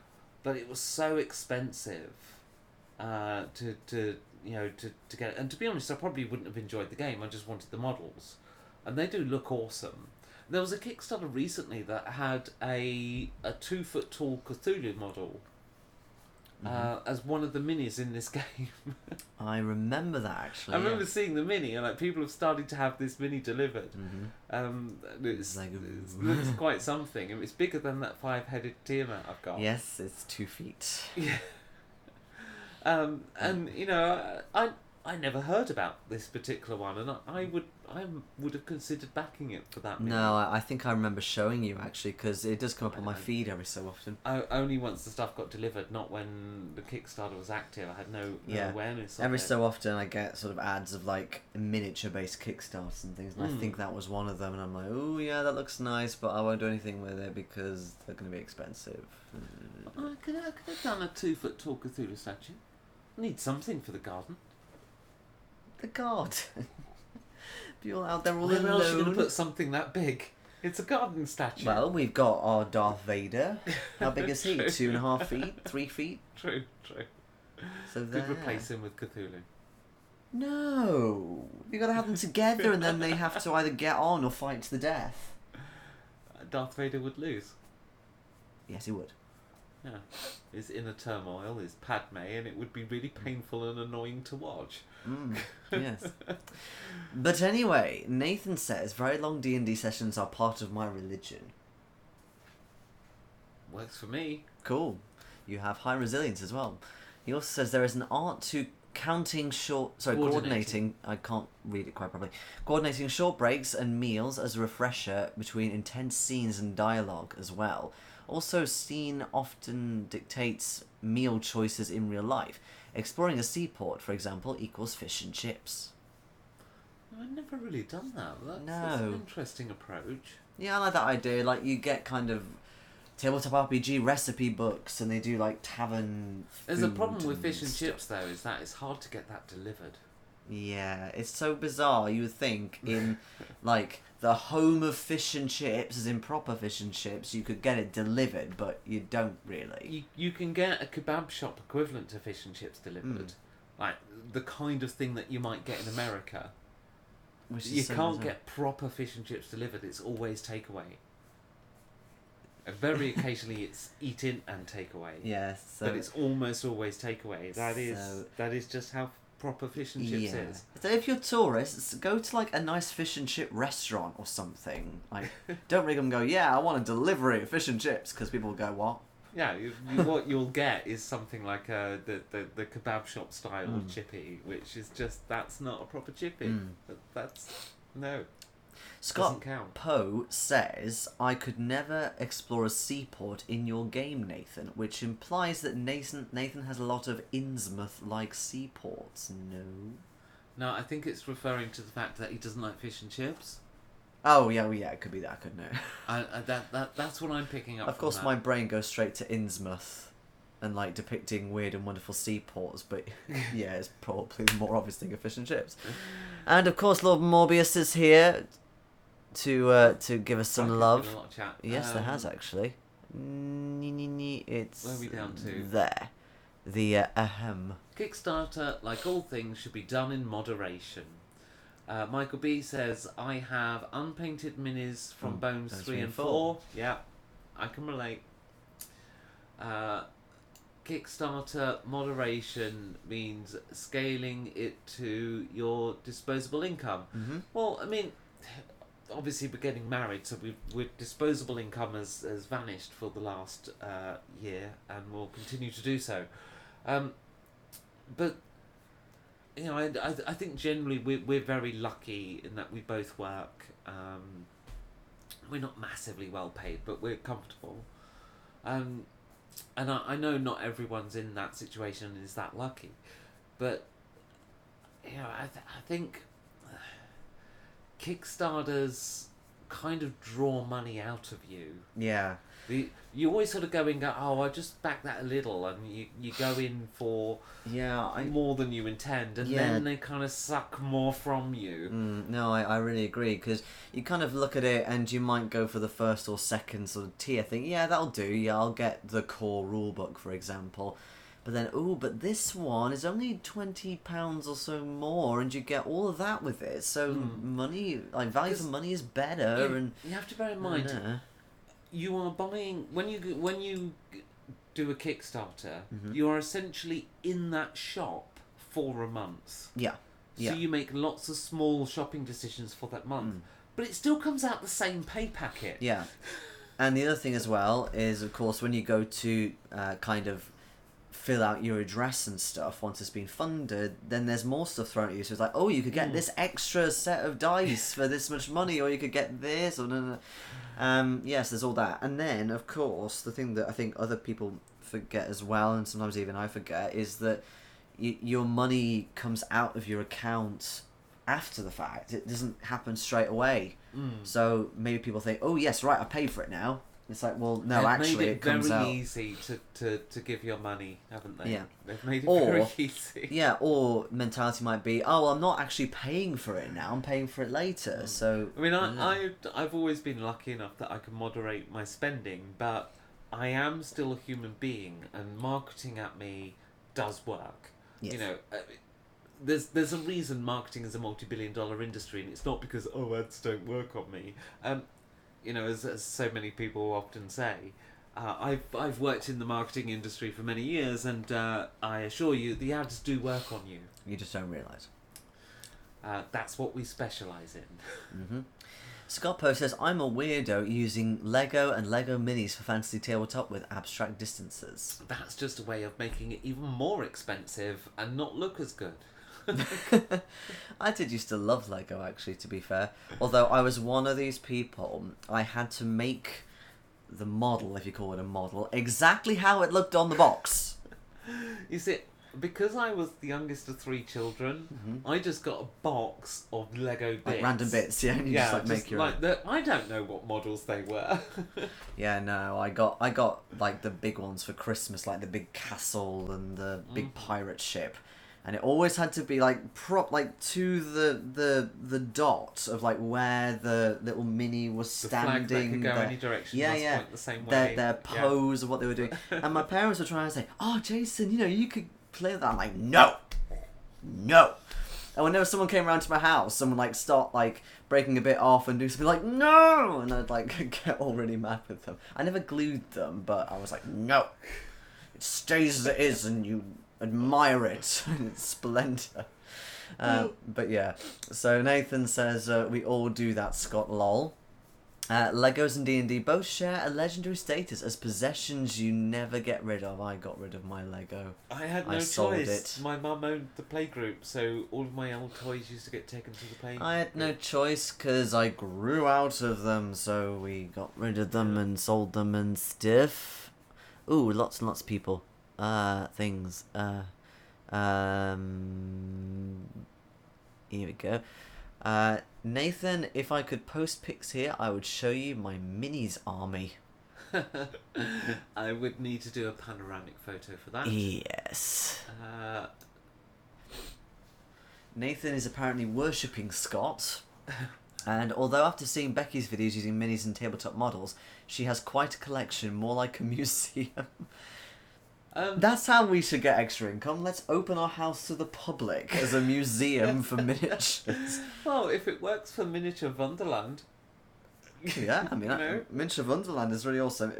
But it was so expensive to get it. And to be honest, I probably wouldn't have enjoyed the game. I just wanted the models, and they do look awesome. There was a Kickstarter recently that had a 2 foot tall Cthulhu model as one of the minis in this game. I remember that, actually. I remember seeing the mini, and like people have started to have this mini delivered. It's like, it looks quite something. It's bigger than that 5-headed Tiamat I've got. Yes, it's 2 feet. Yeah. And I never heard about this particular one, and I would have considered backing it for that. No, I think I remember showing you actually, because it does come up on my feed every so often. Only once the stuff got delivered, not when the Kickstarter was active. I had no awareness of every it. so often I get sort of ads of like miniature-based Kickstarters and things, and I think that was one of them, and I'm like, oh yeah, that looks nice, but I won't do anything with it because they're going to be expensive. I could have done a 2-foot tall Cthulhu statue. I need something for the garden. The garden. People out there all Where alone. else are you going to put something that big? It's a garden statue. Well, we've got our Darth Vader. How big is he? True. 2.5 feet? 3 feet? True. So there. Could replace him with Cthulhu. No. You've got to have them together, and then they have to either get on or fight to the death. Darth Vader would lose. Yes, he would. Yeah. His inner turmoil is Padme, and it would be really painful and annoying to watch. Yes. But anyway, Nathan says, very long D&D sessions are part of my religion. Works for me. Cool. You have high resilience as well. He also says there is an art to coordinating. I can't read it quite properly. Coordinating short breaks and meals as a refresher between intense scenes and dialogue as well. Also, scene often dictates meal choices in real life. Exploring a seaport, for example, equals fish and chips. I've never really done that. That's an interesting approach. Yeah, I like that idea. Like, you get kind of tabletop RPG recipe books, and they do, like, tavern There's a problem with and fish and stuff. chips, though, is that it's hard to get that delivered. Yeah, it's so bizarre. You would think in, like, the home of fish and chips, as in proper fish and chips, you could get it delivered, but you don't really. You can get a kebab shop equivalent to fish and chips delivered. Like, the kind of thing that you might get in America. Which is You so can't bizarre. get proper fish and chips delivered. It's always takeaway. And very occasionally it's eat in and takeaway. Yeah, so... But it's almost always takeaway. That is just how proper fish and chips is. So if you're tourists, go to like a nice fish and chip restaurant or something. Like, don't ring them and go, yeah, I want a delivery of fish and chips, because people will go, what? Yeah, what you'll get is something like the kebab shop style chippy, which is just, that's not a proper chippy. That's, no. Scott Doesn't count. Poe says, I could never explore a seaport in your game, Nathan, which implies that Nathan has a lot of Innsmouth-like seaports. No. No, I think it's referring to the fact that he doesn't like fish and chips. Oh, yeah, well, yeah, it could be that, couldn't it? That's what I'm picking up Of course, from my that. brain goes straight to Innsmouth and, like, depicting weird and wonderful seaports, but, yeah, it's probably the more obvious thing of fish and chips. And, of course, Lord Morbius is here to give us some There's love. been a lot of chat. Yes, there has, actually. It's Where are we down to? there. The ahem. Kickstarter, like all things, should be done in moderation. Michael B says, I have unpainted minis from Bones 3 and 4. Yeah, I can relate. Kickstarter moderation means scaling it to your disposable income. Well, I mean, obviously we're getting married, so we're disposable income has vanished for the last year and will continue to do so. But you know, I think generally we're very lucky in that we both work. We're not massively well paid, but we're comfortable. And I know not everyone's in that situation and is that lucky, but you know, I think Kickstarters kind of draw money out of you. Yeah. You always sort of go and go, oh, I just back that a little, and you go in for more than you intend, and then they kind of suck more from you. No, I really agree, because you kind of look at it and you might go for the first or second sort of tier, think, yeah, that'll do, yeah, I'll get the core rulebook, for example. But then, but this one is only £20 or so more, and you get all of that with it. So money, like value for money, is better. And you have to bear in mind, you are buying when you do a Kickstarter, you are essentially in that shop for a month. Yeah. So you make lots of small shopping decisions for that month, but it still comes out the same pay packet. Yeah. And the other thing as well is, of course, when you go to kind of fill out your address and stuff once it's been funded, then there's more stuff thrown at you. So it's like, oh, you could get this extra set of dice for this much money, or you could get this, or no. Yes, there's all that. And then, of course, the thing that I think other people forget as well, and sometimes even I forget, is that your money comes out of your account after the fact. It doesn't happen straight away. So maybe people think, oh yes, right, I paid for it now. It's like, well, no, They've actually, made it comes very out. easy to give your money, haven't they? Yeah. They've made it Or- very easy. Yeah, or mentality might be, oh, well, I'm not actually paying for it now. I'm paying for it later. So I mean, I've always been lucky enough that I can moderate my spending, but I am still a human being, and marketing at me does work. Yes. You know, there's a reason marketing is a multi-billion-dollar industry, and it's not because ads don't work on me. You know, as so many people often say, I've worked in the marketing industry for many years, and I assure you, the ads do work on you. You just don't realise. That's what we specialise in. Mm-hmm. Scott Poe says, I'm a weirdo using Lego and Lego minis for fantasy tabletop with abstract distances. That's just a way of making it even more expensive and not look as good. I did used to love Lego, actually, to be fair. Although I was one of these people, I had to make the model, if you call it a model, exactly how it looked on the box. You see, because I was the youngest of 3 children, I just got a box of Lego bits. Like random bits, yeah? And you just make your own. I don't know what models they were. Yeah, no, I got like the big ones for Christmas, like the big castle and the big pirate ship. And it always had to be like to the dot of like where the little mini was standing. The flag that could go any direction. Yeah, must yeah. point the same way. Their pose of what they were doing. And my parents were trying to say, "Oh, Jason, you know, you could play with that." I'm like, no. And whenever someone came around to my house, someone like start like breaking a bit off and do something like no, and I'd like get all really mad with them. I never glued them, but I was like, no, it stays as it is, and you admire it. It's splendor. But yeah, so Nathan says we all do that, Scott. Lol. Legos and D&D both share a legendary status as possessions you never get rid of. I got rid of my Lego. I had no sold choice. it. My mum owned the playgroup, so all of my old toys used to get taken to the playgroup. I had no choice because I grew out of them, so we got rid of them and sold them and stuff. Ooh, lots and lots of people. Things. Here we go. Nathan, if I could post pics here, I would show you my minis army. I would need to do a panoramic photo for that. Yes. Nathan is apparently worshipping Scott. And although after seeing Becky's videos using minis and tabletop models, she has quite a collection, more like a museum. That's how we should get extra income. Let's open our house to the public as a museum for miniatures. Well, if it works for Miniature Wonderland. Yeah, I mean, You know? Miniature Wonderland is really awesome.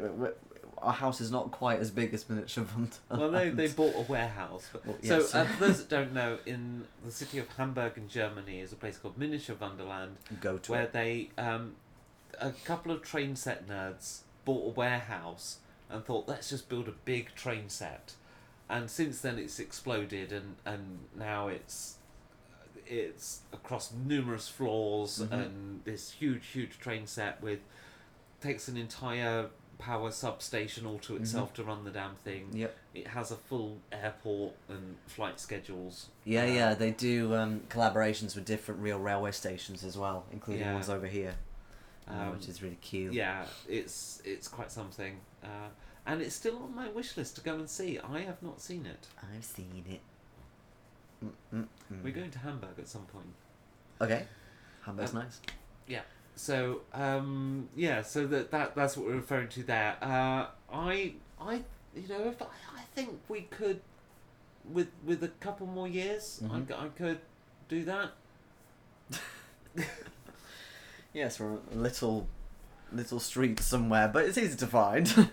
Our house is not quite as big as Miniature Wonderland. Well, they bought a warehouse. Well, yes. So, for those that don't know, in the city of Hamburg in Germany is a place called Miniature Wonderland, Go to where it. they, a couple of train set nerds bought a warehouse and thought, let's just build a big train set. And since then it's exploded, and now it's across numerous floors, and this huge train set takes an entire power substation all to itself to run the damn thing. Yep. It has a full airport and flight schedules. Yeah, they do collaborations with different real railway stations as well, including Yeah. ones over here, which is really cute. Yeah, it's quite something. And it's still on my wish list to go and see. I have not seen it. I've seen it. We're going to Hamburg at some point. Okay. Hamburg's nice. Yeah. So so that's what we're referring to there. I think we could, with a couple more years, I could do that. Yes, we're a little street somewhere, but it's easy to find.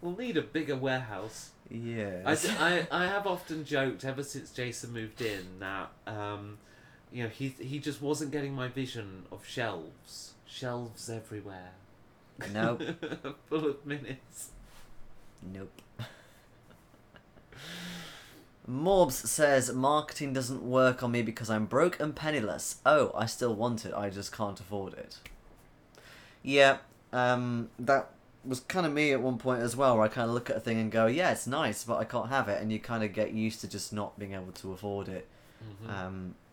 We'll need a bigger warehouse. Yes. I have often joked ever since Jason moved in that he just wasn't getting my vision of shelves everywhere. Nope. Full of minutes. Nope. Morbs says, marketing doesn't work on me because I'm broke and penniless. Oh, I still want it, I just can't afford it. Yeah, that was kind of me at one point as well, where I kind of look at a thing and go, yeah, it's nice, but I can't have it, and you kind of get used to just not being able to afford it.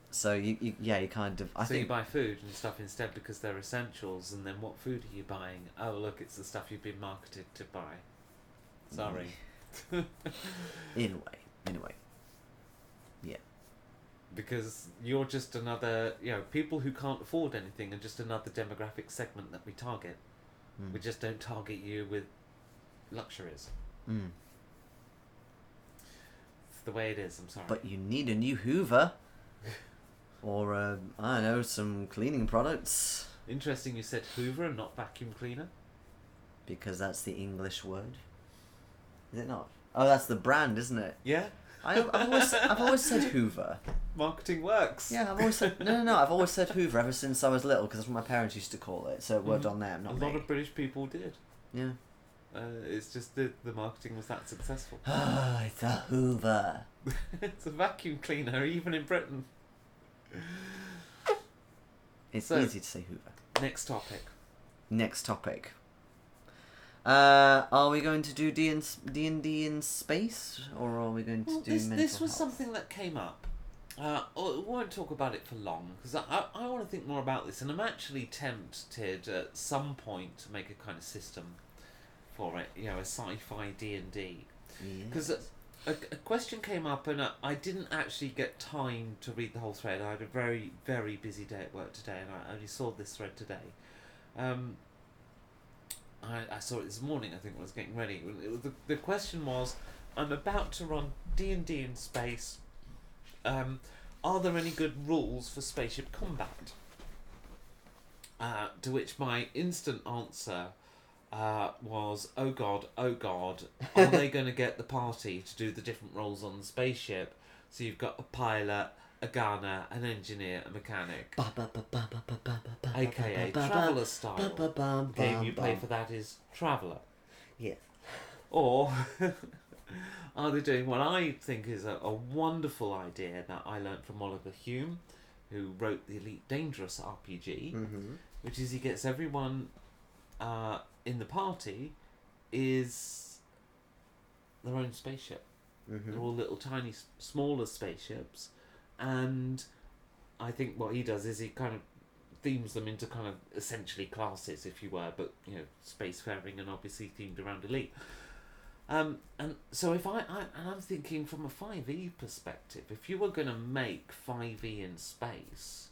So you kind of... You buy food and stuff instead because they're essentials, and then what food are you buying? Oh, look, it's the stuff you've been marketed to buy. Sorry. In a way. Yeah. Because you're just another, people who can't afford anything are just another demographic segment that we target. We just don't target you with luxuries. It's the way it is, I'm sorry. But you need a new Hoover. Or, I don't know, some cleaning products. Interesting you said Hoover and not vacuum cleaner. Because that's the English word. Is it not? Oh, that's the brand, isn't it? Yeah. I've always said Hoover. Marketing works. Yeah, I've always said... No, I've always said Hoover ever since I was little, because that's what my parents used to call it, so it worked on them, not me. A lot of British people did. Yeah. It's just the marketing was that successful. Ah, it's a Hoover. It's a vacuum cleaner, even in Britain. It's easy to say Hoover. Next topic. Are we going to do D&D in space, or are we going to do mental This was health? something that came up. I won't talk about it for long, because I want to think more about this, and I'm actually tempted at some point to make a kind of system for it, a sci-fi D&D. Because a question came up, and I didn't actually get time to read the whole thread. I had a very, very busy day at work today, and I only saw this thread today. I saw it this morning, I think, when I was getting ready. The question was, I'm about to run D&D in space. Are there any good rules for spaceship combat? To which my instant answer was, oh god, are they going to get the party to do the different roles on the spaceship? So you've got a pilot, a gunner, an engineer, a mechanic, aka Traveller style. The game you play for that is Traveller. Yeah. Or are they doing what I think is a wonderful idea that I learnt from Oliver Hume, who wrote the Elite Dangerous RPG, which is he gets everyone in the party is their own spaceship. They're all little tiny smaller spaceships, and I think what he does is he kind of themes them into kind of essentially classes, if you were, but spacefaring and obviously themed around Elite. And so if I'm thinking from a 5e perspective, if you were going to make 5e in space,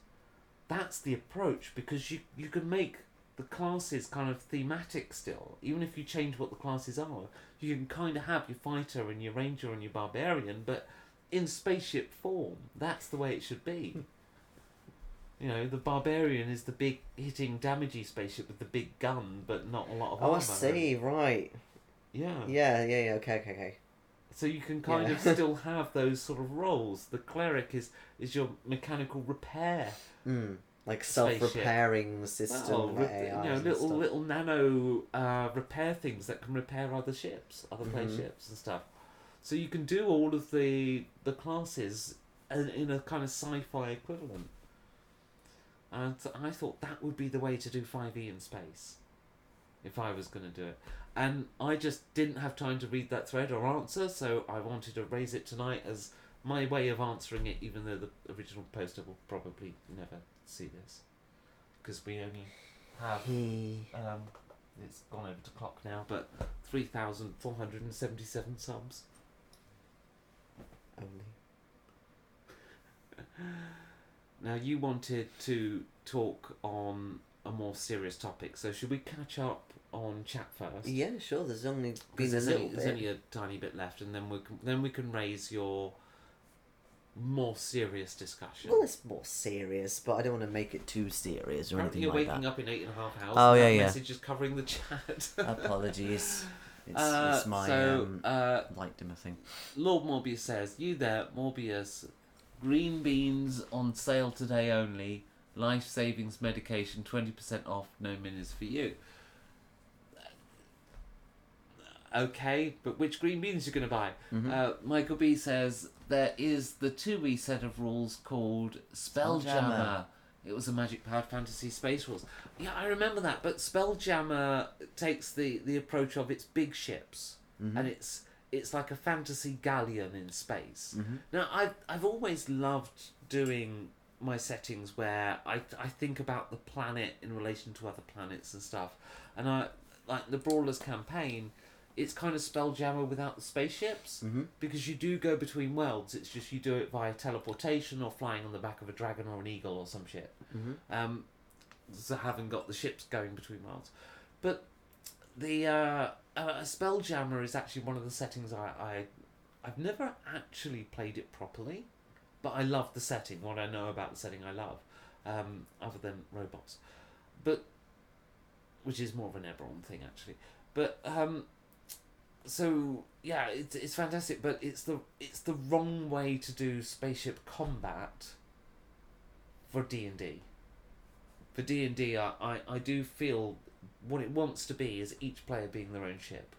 that's the approach, because you can make the classes kind of thematic still. Even if you change what the classes are, you can kind of have your fighter and your ranger and your barbarian, but in spaceship form. That's the way it should be. The barbarian is the big hitting damagey spaceship with the big gun, but not a lot of armor. I see, right. Yeah. Yeah, okay. So you can kind of still have those sort of roles. The cleric is your mechanical repair. Like self-repairing system. Little nano repair things that can repair other ships, other player ships and stuff. So you can do all of the classes in a kind of sci-fi equivalent. And I thought that would be the way to do 5e in space, if I was going to do it. And I just didn't have time to read that thread or answer, so I wanted to raise it tonight as my way of answering it, even though the original poster will probably never see this, because we only have it's gone over to clock now, but 3,477 subs only. Now you wanted to talk on a more serious topic, so should we catch up on chat first? Yeah, sure. There's only been there's only a tiny bit left, and then we can raise your more serious discussion. Well, it's more serious, but I don't want to make it too serious or anything you're like that. waking up in 8.5 hours. Oh, and yeah. that message is covering the chat. Apologies. It's my light dimmer thing. Lord Morbius says, you there, Morbius, green beans on sale today only, life savings medication 20% off, no minis for you. Okay, but which green beans are you going to buy? Michael B says there is the 2e set of rules called Spelljammer. It was a magic-powered fantasy space rules. Yeah, I remember that, but Spelljammer takes the approach of it's big ships, and it's like a fantasy galleon in space. Now, I've always loved doing my settings where I think about the planet in relation to other planets and stuff, and I like the Brawlers campaign. It's kind of Spelljammer without the spaceships, because you do go between worlds. It's just you do it via teleportation or flying on the back of a dragon or an eagle or some shit. So haven't got the ships going between worlds. But the Spelljammer is actually one of the settings I've never actually played it properly, but I love the setting. What I know about the setting I love, other than robots, but which is more of an Eberron thing actually. But so yeah, it's fantastic, but it's the wrong way to do spaceship combat for D&D. For D&D, I do feel what it wants to be is each player being their own ship,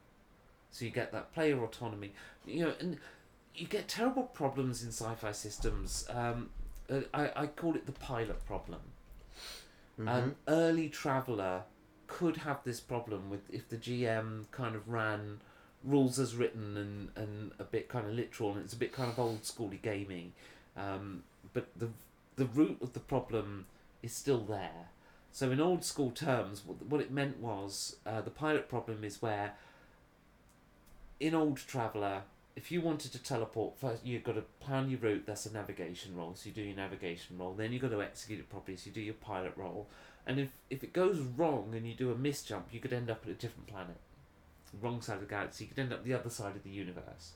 so you get that player autonomy. And you get terrible problems in sci-fi systems. I call it the pilot problem. An early traveller could have this problem with if the GM kind of ran rules as written and a bit kind of literal, and it's a bit kind of old schooly gamey, but the root of the problem is still there. So in old school terms, what it meant was the pilot problem is where in Old Traveller, if you wanted to teleport, first you've got to plan your route. That's a navigation roll, so you do your navigation roll. Then you've got to execute it properly, so you do your pilot roll. And if it goes wrong and you do a misjump, you could end up at a different planet, wrong side of the galaxy. You could end up the other side of the universe.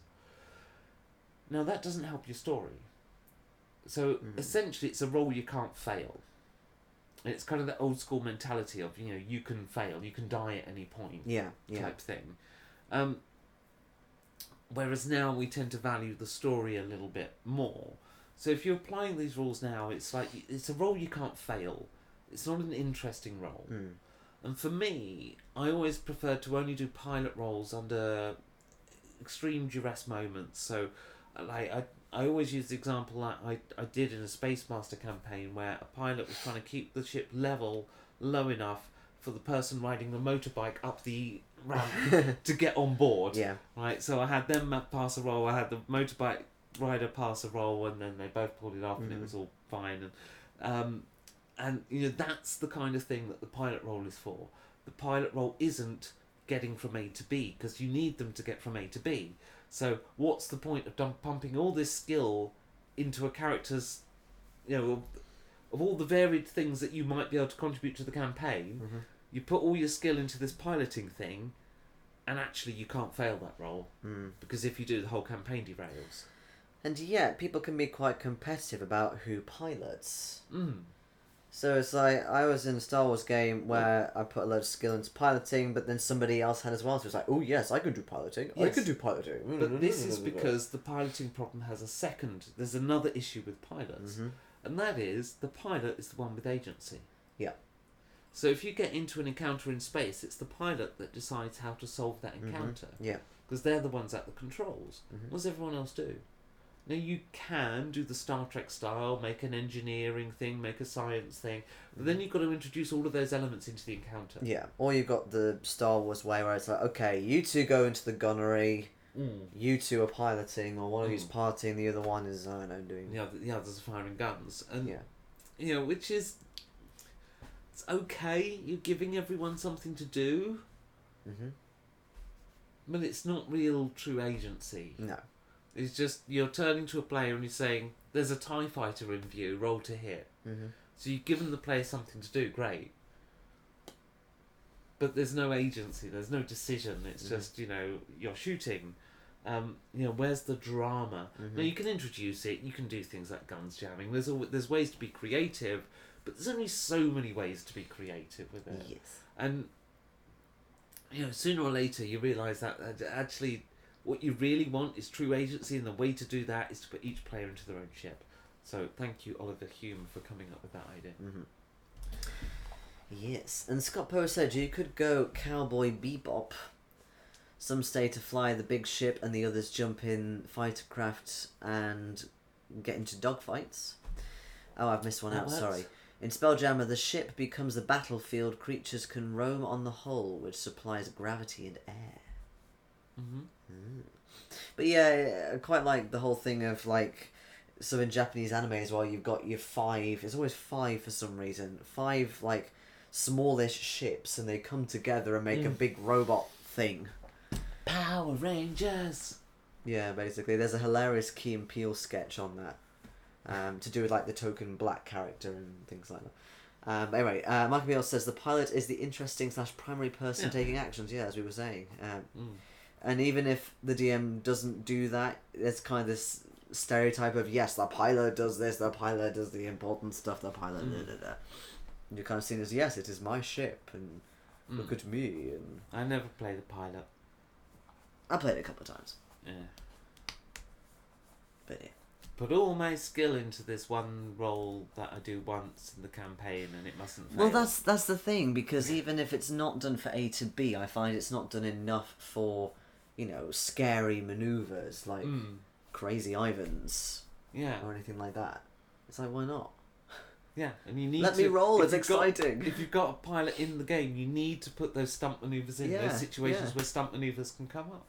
Now that doesn't help your story. So essentially, it's a roll you can't fail. And it's kind of the old school mentality of you can fail, you can die at any point, type thing. Whereas now we tend to value the story a little bit more. So if you're applying these rules now, it's like it's a role you can't fail. It's not an interesting role. And for me, I always prefer to only do pilot roles under extreme duress moments. So like I always use the example that I did in a Space Master campaign where a pilot was trying to keep the ship level low enough for the person riding the motorbike up the ramp to get on board. Yeah. Right. So I had them pass a roll. I had the motorbike rider pass a roll, and then they both pulled it off, and it was all fine. And that's the kind of thing that the pilot role is for. The pilot role isn't getting from A to B, because you need them to get from A to B. So what's the point of pumping all this skill into a character's, of all the varied things that you might be able to contribute to the campaign, you put all your skill into this piloting thing, and actually you can't fail that role, because if you do, the whole campaign derails. And yet, people can be quite competitive about who pilots. So it's like, I was in a Star Wars game where I put a load of skill into piloting, but then somebody else had as well, so it's like, oh yes, I can do piloting, I can do piloting. But this is because the piloting problem has there's another issue with pilots, and that is, the pilot is the one with agency. Yeah. So if you get into an encounter in space, it's the pilot that decides how to solve that encounter. Yeah. Because they're the ones at the controls. What does everyone else do? Now, you can do the Star Trek style, make an engineering thing, make a science thing, but then you've got to introduce all of those elements into the encounter. Yeah, or you've got the Star Wars way where it's like, okay, you two go into the gunnery, you two are piloting, or one of you's piloting, the other one is, I don't know, doing... The others are firing guns. And, which is... It's okay, you're giving everyone something to do, but it's not real true agency. No. It's just, you're turning to a player and you're saying, there's a TIE fighter in view, roll to hit. So you've given the player something to do, great. But there's no agency, there's no decision, it's just, you're shooting. Where's the drama? Now, you can introduce it, you can do things like guns jamming, there's ways to be creative, but there's only so many ways to be creative with it. Yes. And, sooner or later you realise that actually... What you really want is true agency, and the way to do that is to put each player into their own ship. So thank you, Oliver Hume, for coming up with that idea. Yes, and Scott Poe said you could go Cowboy Bebop. Some stay to fly the big ship, and the others jump in fighter craft and get into dogfights. Oh, I've missed one out, sorry. In Spelljammer, the ship becomes the battlefield. Creatures can roam on the hull, which supplies gravity and air. But yeah, I quite like the whole thing of like, so in Japanese anime as well, you've got your 5, it's always 5 for some reason, 5 like smallish ships, and they come together and make a big robot thing. Power Rangers! Yeah, basically. There's a hilarious Key and Peele sketch on that. To do with like the token black character and things like that. Anyway, Michael Beale says the pilot is the interesting / primary person taking actions. Yeah, as we were saying. And even if the DM doesn't do that, there's kind of this stereotype of, yes, the pilot does this, the pilot does the important stuff, the pilot You're kind of seen as, yes, it is my ship, and look at me. And I never played the pilot. I played it a couple of times. Yeah. But yeah. Put all my skill into this one role that I do once in the campaign, and it mustn't fail. Well, that's the thing, because even if it's not done for A to B, I find it's not done enough for, scary manoeuvres like Crazy Ivans, or anything like that. It's like, why not? Yeah, and you need Let me roll. It's exciting. If you've got a pilot in the game, you need to put those stunt manoeuvres in. Those situations where stunt manoeuvres can come up.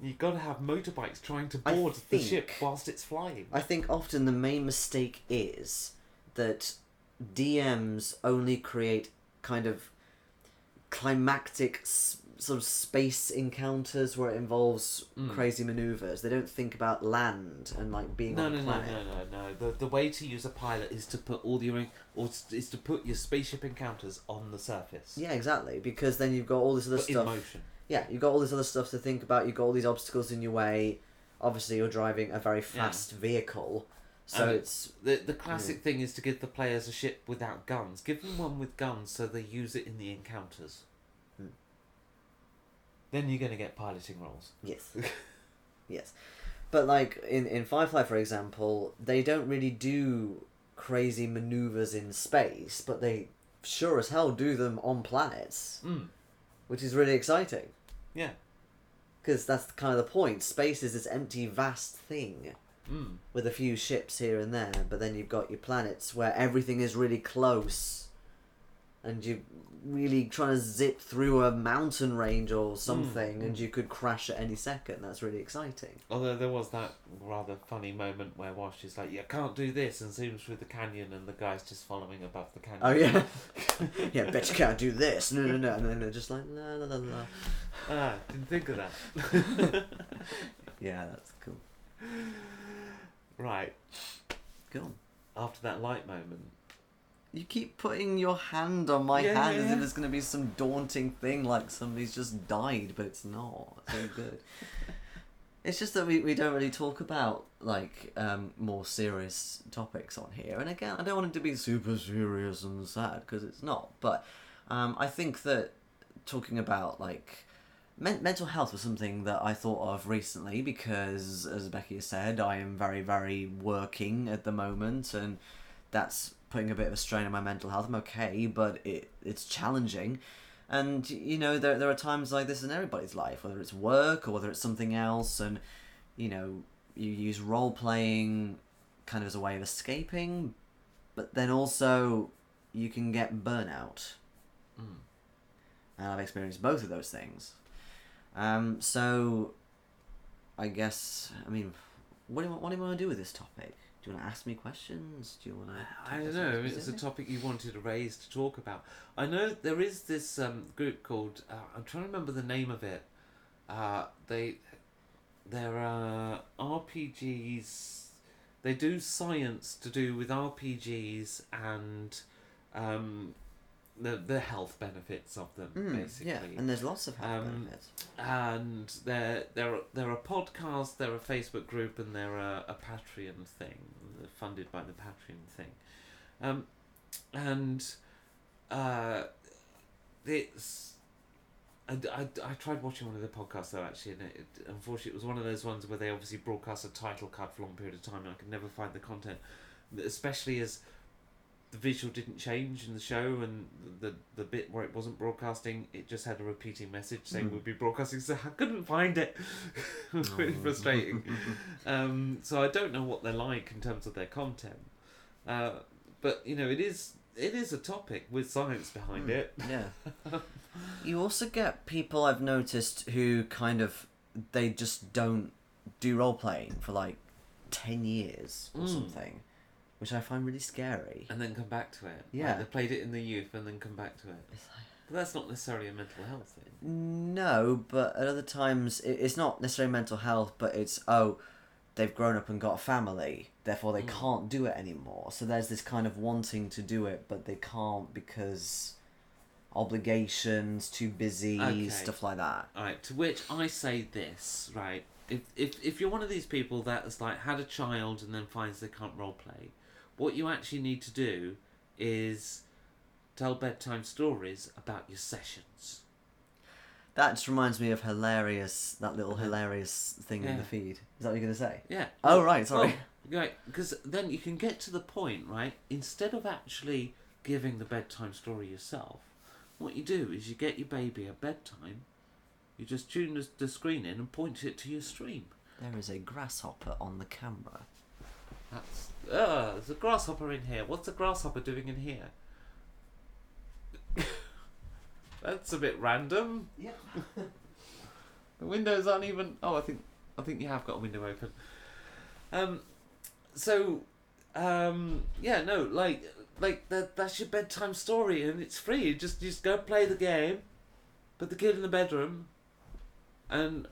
You've got to have motorbikes trying to board the ship whilst it's flying. I think often the main mistake is that DMs only create kind of climactic sort of space encounters where it involves crazy manoeuvres. They don't think about land and like being on a planet. No. The way to use a pilot is to put is to put your spaceship encounters on the surface. Yeah, exactly. Because then you've got all this other stuff. In motion. Yeah, you've got all this other stuff to think about. You've got all these obstacles in your way. Obviously, you're driving a very fast vehicle, so it's the classic thing is to give the players a ship without guns. Give them one with guns, so they use it in the encounters. Then you're going to get piloting roles. Yes, yes, but like in Firefly, for example, they don't really do crazy maneuvers in space, but they sure as hell do them on planets, which is really exciting. Yeah. Because that's kind of the point. Space is this empty, vast thing with a few ships here and there, but then you've got your planets where everything is really close and you're really trying to zip through a mountain range or something and you could crash at any second. That's really exciting. Although there was that rather funny moment where Wash is like, "You can't do this," and zooms through the canyon and the guy's just following above the canyon. Oh, yeah. Yeah, bet you can't do this. No. And then they're just like, la la la la. Ah, didn't think of that. Yeah, that's cool. Right. Cool. After that light moment. You keep putting your hand on my hand as if it's going to be some daunting thing, like somebody's just died, but it's not. It's so good. It's just that we don't really talk about, like, more serious topics on here. And again, I don't want it to be super serious and sad, because it's not. But I think that talking about, like, mental health was something that I thought of recently, because, as Becky has said, I am very, very working at the moment, and that's putting a bit of a strain on my mental health. I'm okay, but it's challenging. And, there are times like this in everybody's life, whether it's work or whether it's something else, and, you use role-playing kind of as a way of escaping, but then also you can get burnout. And I've experienced both of those things. So, I guess, what do you want to do with this topic? Do you want to ask me questions? Do you want to? I don't know. It's a topic you wanted to raise to talk about. I know there is this group called. I'm trying to remember the name of it. There are RPGs. They do science to do with RPGs and the health benefits of them, basically. Yeah, and there's lots of health benefits. And there are podcasts, there are a Facebook group, and there are a Patreon thing, funded by the Patreon thing. It's... I tried watching one of the podcasts though, actually, and unfortunately it was one of those ones where they obviously broadcast a title card for a long period of time and I could never find the content, especially as the visual didn't change in the show, and the bit where it wasn't broadcasting, it just had a repeating message saying we'll be broadcasting. So I couldn't find it. It was really frustrating. So I don't know what they're like in terms of their content, but you know, it is a topic with science behind it. Yeah. You also get people I've noticed who kind of, they just don't do role playing for like 10 years or something, which I find really scary. And then come back to it. Yeah. Like they played it in the youth and then come back to it. But that's not necessarily a mental health thing. No, but at other times it's not necessarily mental health, but it's, they've grown up and got a family, therefore they can't do it anymore. So there's this kind of wanting to do it, but they can't because obligations, too busy, stuff like that. Alright, to which I say this, right? If you're one of these people that has like had a child and then finds they can't roleplay, what you actually need to do is tell bedtime stories about your sessions. That just reminds me of that little hilarious thing in the feed. Is that what you're going to say? Yeah. Oh, right, sorry. Well, right, because then you can get to the point, right, instead of actually giving the bedtime story yourself, what you do is you get your baby at bedtime, you just tune the screen in and point it to your stream. There is a grasshopper on the camera. There's a grasshopper in here. What's a grasshopper doing in here? That's a bit random. Yeah. The windows aren't even... Oh, I think you have got a window open. Yeah, no, like that's your bedtime story, and it's free. You just go play the game, put the kid in the bedroom, and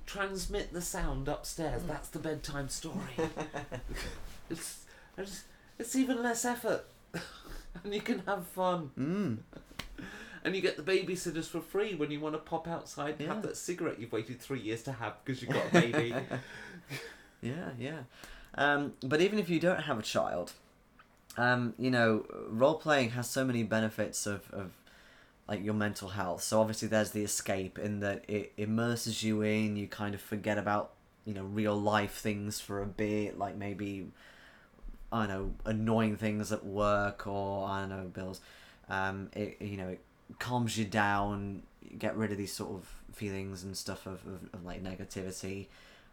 transmit the sound upstairs. That's the bedtime story. It's even less effort, and you can have fun. And you get the babysitters for free when you want to pop outside and have that cigarette you've waited 3 years to have because you've got a baby. Yeah. But even if you don't have a child, you know, role playing has so many benefits of like your mental health. So obviously there's the escape in that it immerses you in. You kind of forget about, you know, real life things for a bit, like maybe, I don't know, annoying things at work, or I don't know, bills. It calms you down, get rid of these sort of feelings and stuff of like negativity,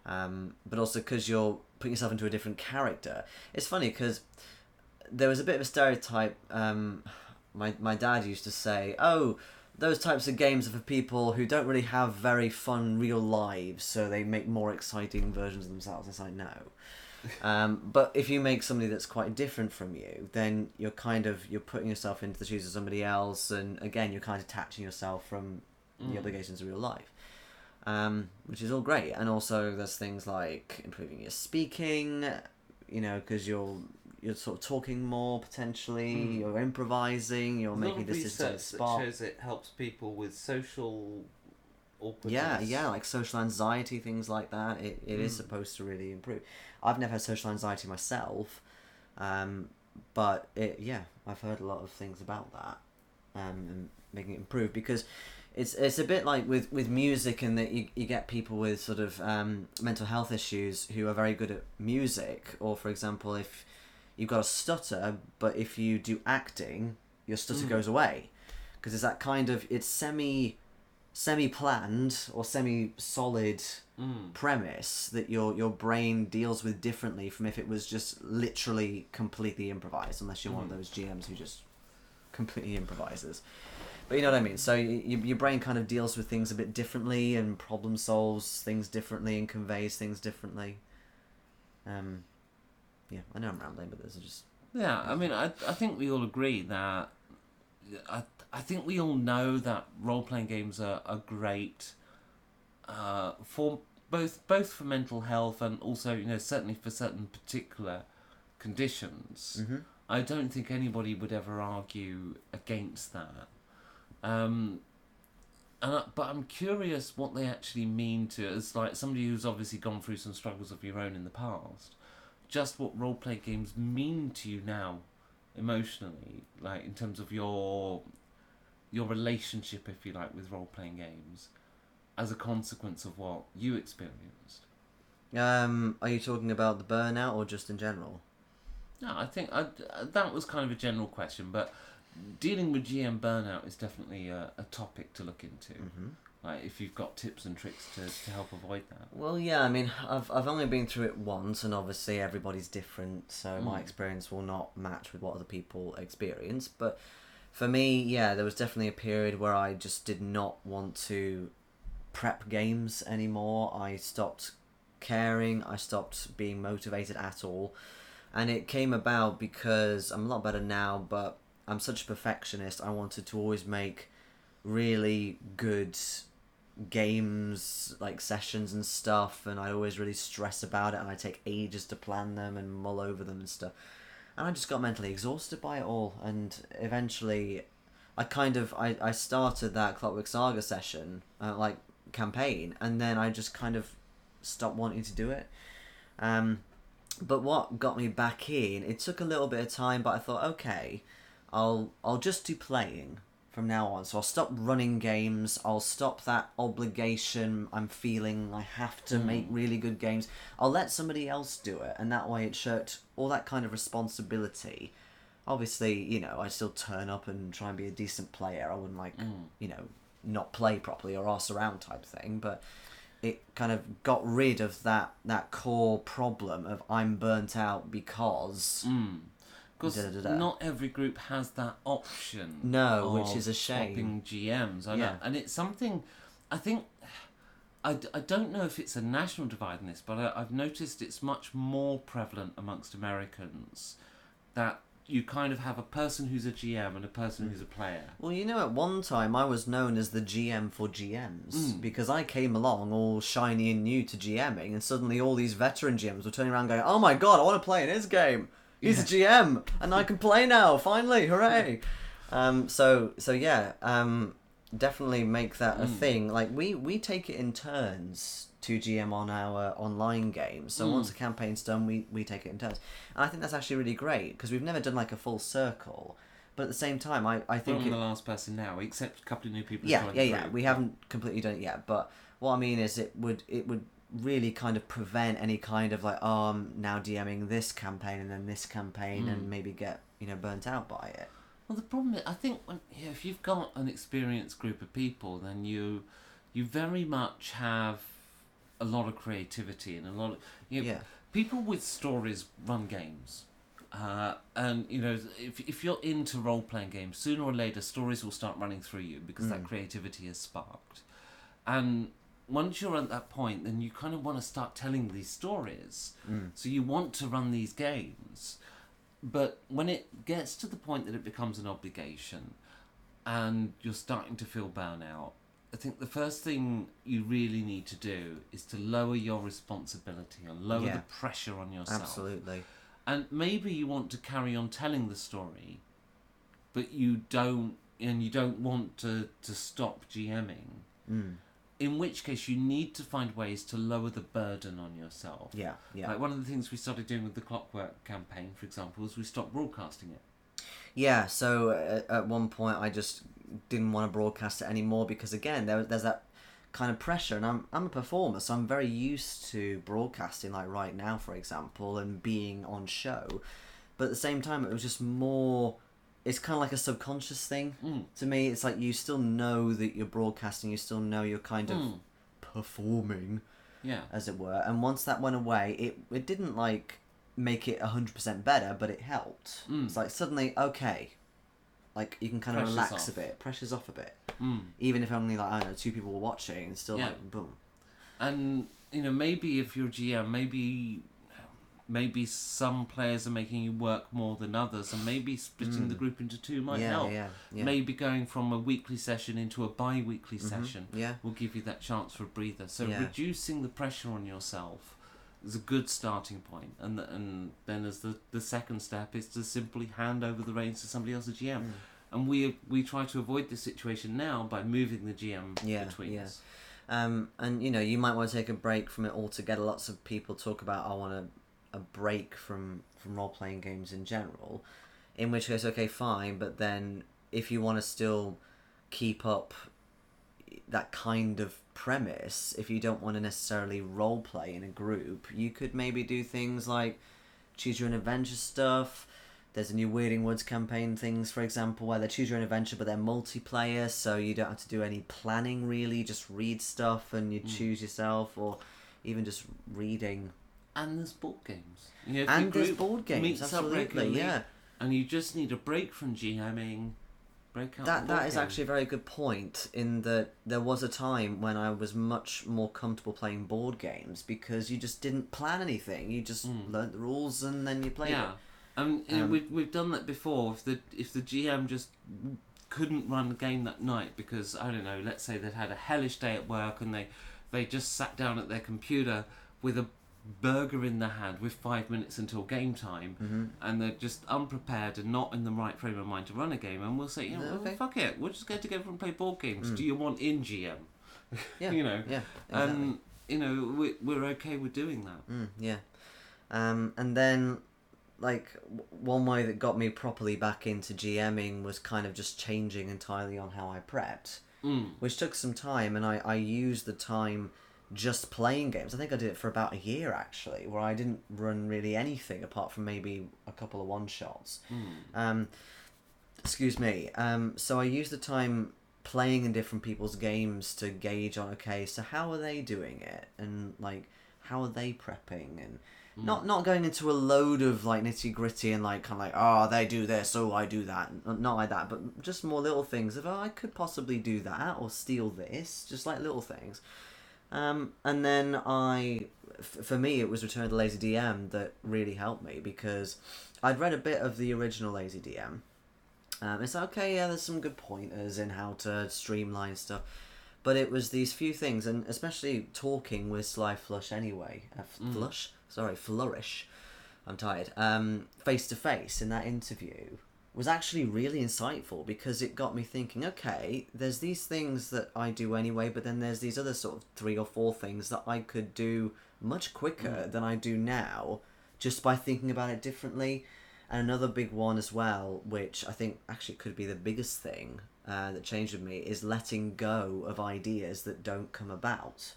but also because you're putting yourself into a different character. It's funny because there was a bit of a stereotype. My dad used to say, oh, those types of games are for people who don't really have very fun real lives, so they make more exciting versions of themselves. It's like, no. But if you make somebody that's quite different from you, then you're putting yourself into the shoes of somebody else, and again you're kind of detaching yourself from the obligations of real life, which is all great. And also there's things like improving your speaking, you know, because you're sort of talking more potentially, you're improvising, you're making decisions on the spot. That shows it helps people with social awkwardness. Yeah, like social anxiety, things like that. It is supposed to really improve. I've never had social anxiety myself, but I've heard a lot of things about that, and making it improve, because it's a bit like with music, and that you get people with sort of mental health issues who are very good at music, or for example, if you've got a stutter, but if you do acting, your stutter goes away, because it's that kind of, it's semi-planned or semi-solid premise that your brain deals with differently from if it was just literally completely improvised, unless you're one of those GMs who just completely improvises. But you know what I mean? So your brain kind of deals with things a bit differently and problem solves things differently and conveys things differently. Yeah, I know I'm rambling, but this is just... Yeah, I mean, I think we all agree that... I think we all know that role-playing games are great for both for mental health and also, you know, certainly for certain particular conditions. I don't think anybody would ever argue against that. But I'm curious what they actually mean to, as like somebody who's obviously gone through some struggles of your own in the past, just what role-play games mean to you now, emotionally, like in terms of your relationship, if you like, with role-playing games, as a consequence of what you experienced. Are you talking about the burnout or just in general? No, I think that was kind of a general question, but dealing with GM burnout is definitely a topic to look into. Mm-hmm. Like, if you've got tips and tricks to help avoid that. Well, yeah, I mean, I've only been through it once, and obviously everybody's different, so my experience will not match with what other people experience. But for me, yeah, there was definitely a period where I just did not want to prep games anymore. I stopped caring, I stopped being motivated at all. And it came about because I'm a lot better now, but I'm such a perfectionist. I wanted to always make really good games, like sessions and stuff, and I always really stress about it, and I take ages to plan them and mull over them and stuff. And I just got mentally exhausted by it all, and eventually I started that Clockwork Saga session, like campaign, and then I just kind of stopped wanting to do it. But what got me back in, it took a little bit of time, but I thought, okay, I'll just do playing from now on. So I'll stop running games. I'll stop that obligation I'm feeling I have to make really good games. I'll let somebody else do it, and that way it shirked all that kind of responsibility. Obviously, you know, I still turn up and try and be a decent player. I wouldn't you know, not play properly or arse around type thing, but it kind of got rid of that core problem of I'm burnt out because... Because not every group has that option. No, which is a shame. Swapping GMs. I know. And it's something, I think, I don't know if it's a national divide in this, but I've noticed it's much more prevalent amongst Americans that you kind of have a person who's a GM and a person who's a player. Well, you know, at one time I was known as the GM for GMs because I came along all shiny and new to GMing, and suddenly all these veteran GMs were turning around going, "Oh my god, I want to play in his game. He's a GM, and I can play now. Finally, hooray!" So yeah, definitely make that a thing. Like we take it in turns to GM on our online games. So once a campaign's done, we take it in turns, and I think that's actually really great because we've never done like a full circle. But at the same time, I think I'm the last person now, except a couple of new people. Yeah. We haven't completely done it yet, but what I mean is it would really kind of prevent any kind of like, oh, I'm now DMing this campaign and then this campaign and maybe get, you know, burnt out by it. Well, the problem is, I think if you've got an experienced group of people, then you very much have a lot of creativity and a lot of people with stories run games. And you know, if you're into role playing games, sooner or later stories will start running through you because that creativity is sparked. And once you're at that point, then you kind of want to start telling these stories. So you want to run these games. But when it gets to the point that it becomes an obligation and you're starting to feel burnout, I think the first thing you really need to do is to lower your responsibility and lower the pressure on yourself. Absolutely. And maybe you want to carry on telling the story, but you don't want to stop GMing. In which case, you need to find ways to lower the burden on yourself. Yeah. Like one of the things we started doing with the Clockwork campaign, for example, was we stopped broadcasting it. Yeah, so at one point I just didn't want to broadcast it anymore because, again, there's that kind of pressure. And I'm a performer, so I'm very used to broadcasting, like right now, for example, and being on show. But at the same time, it was just more... It's kind of like a subconscious thing to me. It's like you still know that you're broadcasting, you still know you're kind of performing, as it were. And once that went away, it didn't like make it 100% better, but it helped. It's like suddenly, okay, like you can kind of relax a bit, pressure's off a bit. Even if only like, I don't know, 2 people were watching, it's still like boom. And you know, maybe if you're a GM, maybe some players are making you work more than others, and maybe splitting the group into 2 might help. Yeah. Maybe going from a weekly session into a bi-weekly session will give you that chance for a breather. So reducing the pressure on yourself is a good starting point. And then as the second step is to simply hand over the reins to somebody else, a GM. And we try to avoid this situation now by moving the GM between us. And you know, you might want to take a break from it altogether. Lots of people talk about, I want a break from role-playing games in general, in which case, okay, fine, but then if you want to still keep up that kind of premise, if you don't want to necessarily role-play in a group, you could maybe do things like choose your own adventure stuff. There's a new Weirding Woods campaign things, for example, where they choose your own adventure, but they're multiplayer, so you don't have to do any planning, really. Just read stuff and you choose yourself, or even just reading. And there's board games. You know, And there's board games, absolutely, yeah. And you just need a break from GMing. That is actually a very good point, in that there was a time when I was much more comfortable playing board games because you just didn't plan anything. You just learnt the rules and then you played it. We've done that before. If the GM just couldn't run the game that night because, I don't know, let's say they'd had a hellish day at work and they just sat down at their computer with a burger in their hand with 5 minutes until game time, and they're just unprepared and not in the right frame of mind to run a game, and we'll say, fuck it, we'll just get together and play board games. Do you want in GM? Yeah, you know, yeah, exactly. You know, we're okay with doing that. And then, like, one way that got me properly back into GMing was kind of just changing entirely on how I prepped, which took some time, and I used the time just playing games. I think I did it for about a year, actually, where I didn't run really anything apart from maybe a couple of one-shots. Excuse me. So I used the time playing in different people's games to gauge on, okay, so how are they doing it? And, like, how are they prepping? And not going into a load of, like, nitty-gritty and, like, kind of like, oh, they do this, oh, I do that. Not like that, but just more little things of, oh, I could possibly do that or steal this. Just, like, little things. And then for me, it was Return of the Lazy DM that really helped me, because I'd read a bit of the original Lazy DM. It's like, okay, yeah, there's some good pointers in how to streamline stuff, but it was these few things, and especially talking with Sly Flush anyway, Flourish, I'm tired, face to face in that interview, was actually really insightful, because it got me thinking, okay, there's these things that I do anyway, but then there's these other sort of 3 or 4 things that I could do much quicker than I do now, just by thinking about it differently. And another big one as well, which I think actually could be the biggest thing that changed with me, is letting go of ideas that don't come about.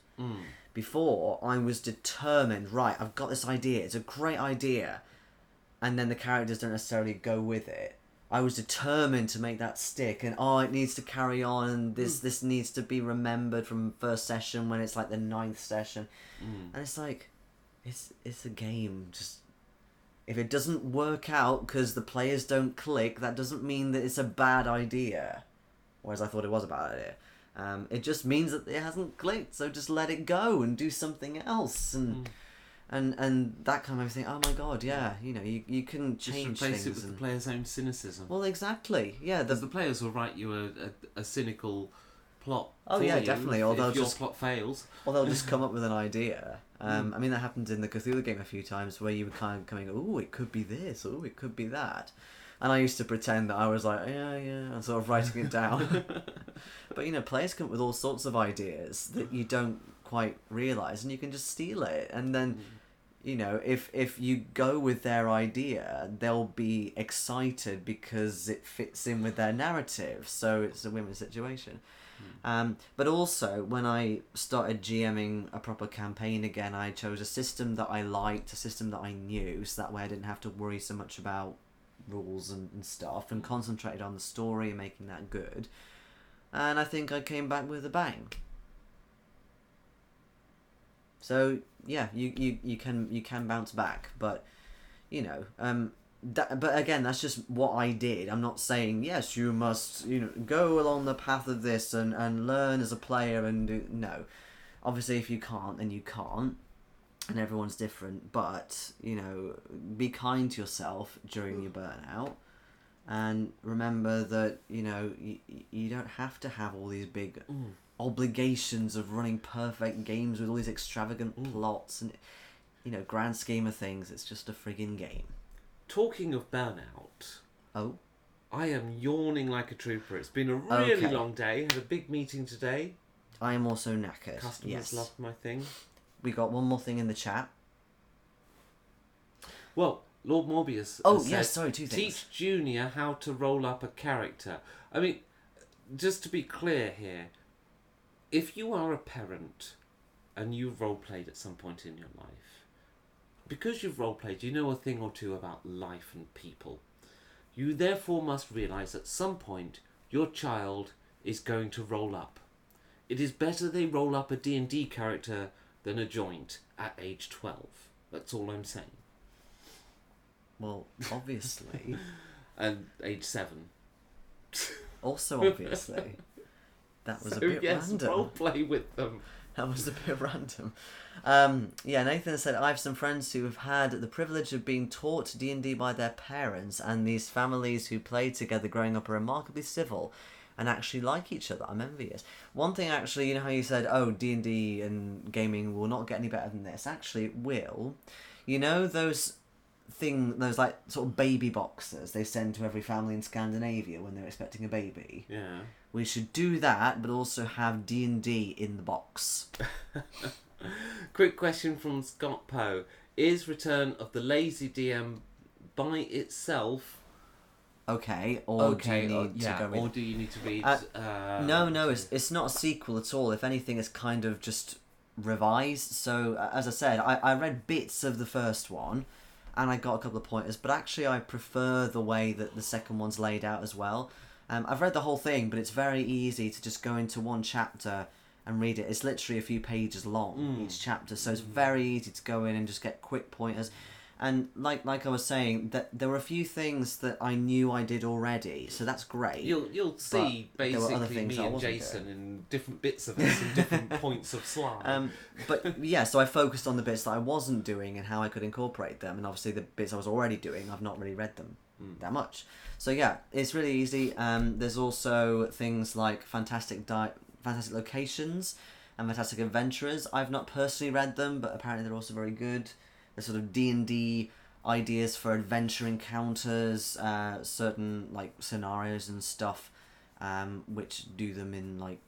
Before, I was determined, right, I've got this idea, it's a great idea, and then the characters don't necessarily go with it. I was determined to make that stick, and it needs to carry on, and this needs to be remembered from first session when it's like the 9th session. And it's like, it's a game. Just, if it doesn't work out because the players don't click, that doesn't mean that it's a bad idea. Whereas I thought it was a bad idea. It just means that it hasn't clicked, so just let it go and do something else. And that kind of thing. Oh my god, yeah, you know, you can change just replace things. It with the player's own cynicism. Well, exactly, yeah. The players will write you a cynical plot. Oh yeah, definitely. Or if your plot fails. Or they'll just come up with an idea. I mean, that happened in the Cthulhu game a few times, where you were kind of coming, oh, it could be this, oh, it could be that. And I used to pretend that I was like, yeah, and sort of writing it down. But, you know, players come up with all sorts of ideas that you don't quite realise, and you can just steal it. And then, you know, if you go with their idea, they'll be excited because it fits in with their narrative. So it's a win-win situation. But also, when I started GMing a proper campaign again, I chose a system that I liked, a system that I knew, so that way I didn't have to worry so much about rules and stuff, and concentrated on the story and making that good. And I think I came back with a bang. So yeah, you can bounce back, but you know, but again, that's just what I did. I'm not saying yes, you must, you know, go along the path of this and learn as a player and do. No, obviously, if you can't, then you can't, and everyone's different. But you know, be kind to yourself during your burnout, and remember that you know you don't have to have all these big obligations of running perfect games with all these extravagant plots and, you know, grand scheme of things. It's just a friggin' game. Talking of burnout, I am yawning like a trooper. It's been a really long day. Had a big meeting today. I am also knackered. Customers loved my thing. We got one more thing in the chat. Well, Lord Morbius said, 2 things. Teach Junior how to roll up a character. I mean, just to be clear here, if you are a parent and you've role-played at some point in your life, because you've roleplayed, you know a thing or two about life and people. You therefore must realise at some point your child is going to roll up. It is better they roll up a D&D character than a joint at age 12. That's all I'm saying. Well, obviously. And age 7. Also, obviously. That was a bit random. Roleplay with them. That was a bit random. Yeah, Nathan said, I have some friends who have had the privilege of being taught D&D by their parents, and these families who play together growing up are remarkably civil and actually like each other. I'm envious. One thing, actually, you know how you said, oh, D&D and gaming will not get any better than this? Actually, it will. You know those like sort of baby boxes they send to every family in Scandinavia when they're expecting a baby? Yeah. We should do that, but also have D&D in the box. Quick question from Scott Poe. Is Return of the Lazy DM by itself... Okay, or do you need to go read... or do you need to read... No, it's not a sequel at all. If anything, it's kind of just revised. So, as I said, I read bits of the first one, and I got a couple of pointers, but actually I prefer the way that the second one's laid out as well. I've read the whole thing, but it's very easy to just go into one chapter and read it. It's literally a few pages long, each chapter, so it's very easy to go in and just get quick pointers. And like I was saying, that there were a few things that I knew I did already, so that's great. You'll see basically me and Jason in different bits of us in different points of slide. But yeah, so I focused on the bits that I wasn't doing and how I could incorporate them, and obviously the bits I was already doing, I've not really read them that much. So yeah, it's really easy. There's also things like fantastic locations and fantastic adventurers. I've not personally read them, but apparently they're also very good. There's sort of D&D ideas for adventure encounters, certain like scenarios and stuff, which do them in like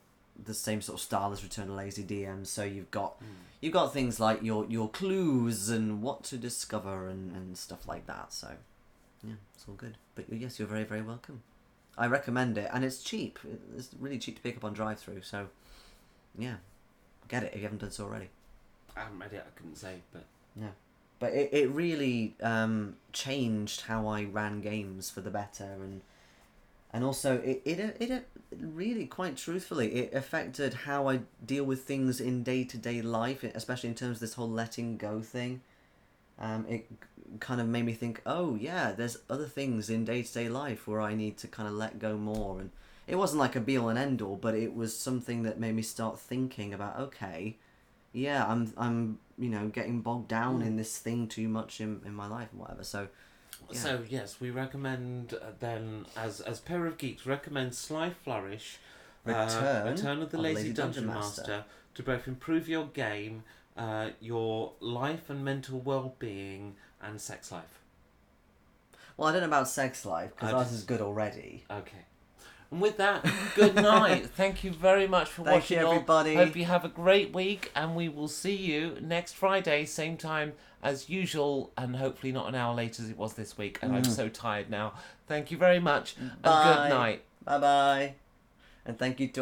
the same sort of style as Return of Lazy DM. So you've got things like your clues and what to discover and stuff like that. So yeah, it's all good. But yes, you're very, very welcome. I recommend it, and it's cheap. It's really cheap to pick up on drive-thru. So yeah, get it if you haven't done so already. I haven't read it. I couldn't say, but yeah. But it really changed how I ran games for the better, and also it really, quite truthfully, it affected how I deal with things in day-to-day life, especially in terms of this whole letting go thing. It kind of made me think, oh yeah, there's other things in day-to-day life where I need to kind of let go more, and it wasn't like a be-all and end-all, but it was something that made me start thinking about, okay, yeah, I'm getting bogged down in this thing too much in my life and whatever. So, yeah. So yes, we recommend then as Pear of Geeks recommends Sly Flourish, Return of the Lazy Dungeon Master to both improve your game, your life and mental well-being, and sex life. Well, I don't know about sex life because ours is good already. Okay. And with that, good night. Thank you very much for watching. Thank you, everybody. Hope you have a great week, and we will see you next Friday, same time as usual, and hopefully not an hour later as it was this week. And I'm so tired now. Thank you very much, and good night. Bye-bye. And thank you to our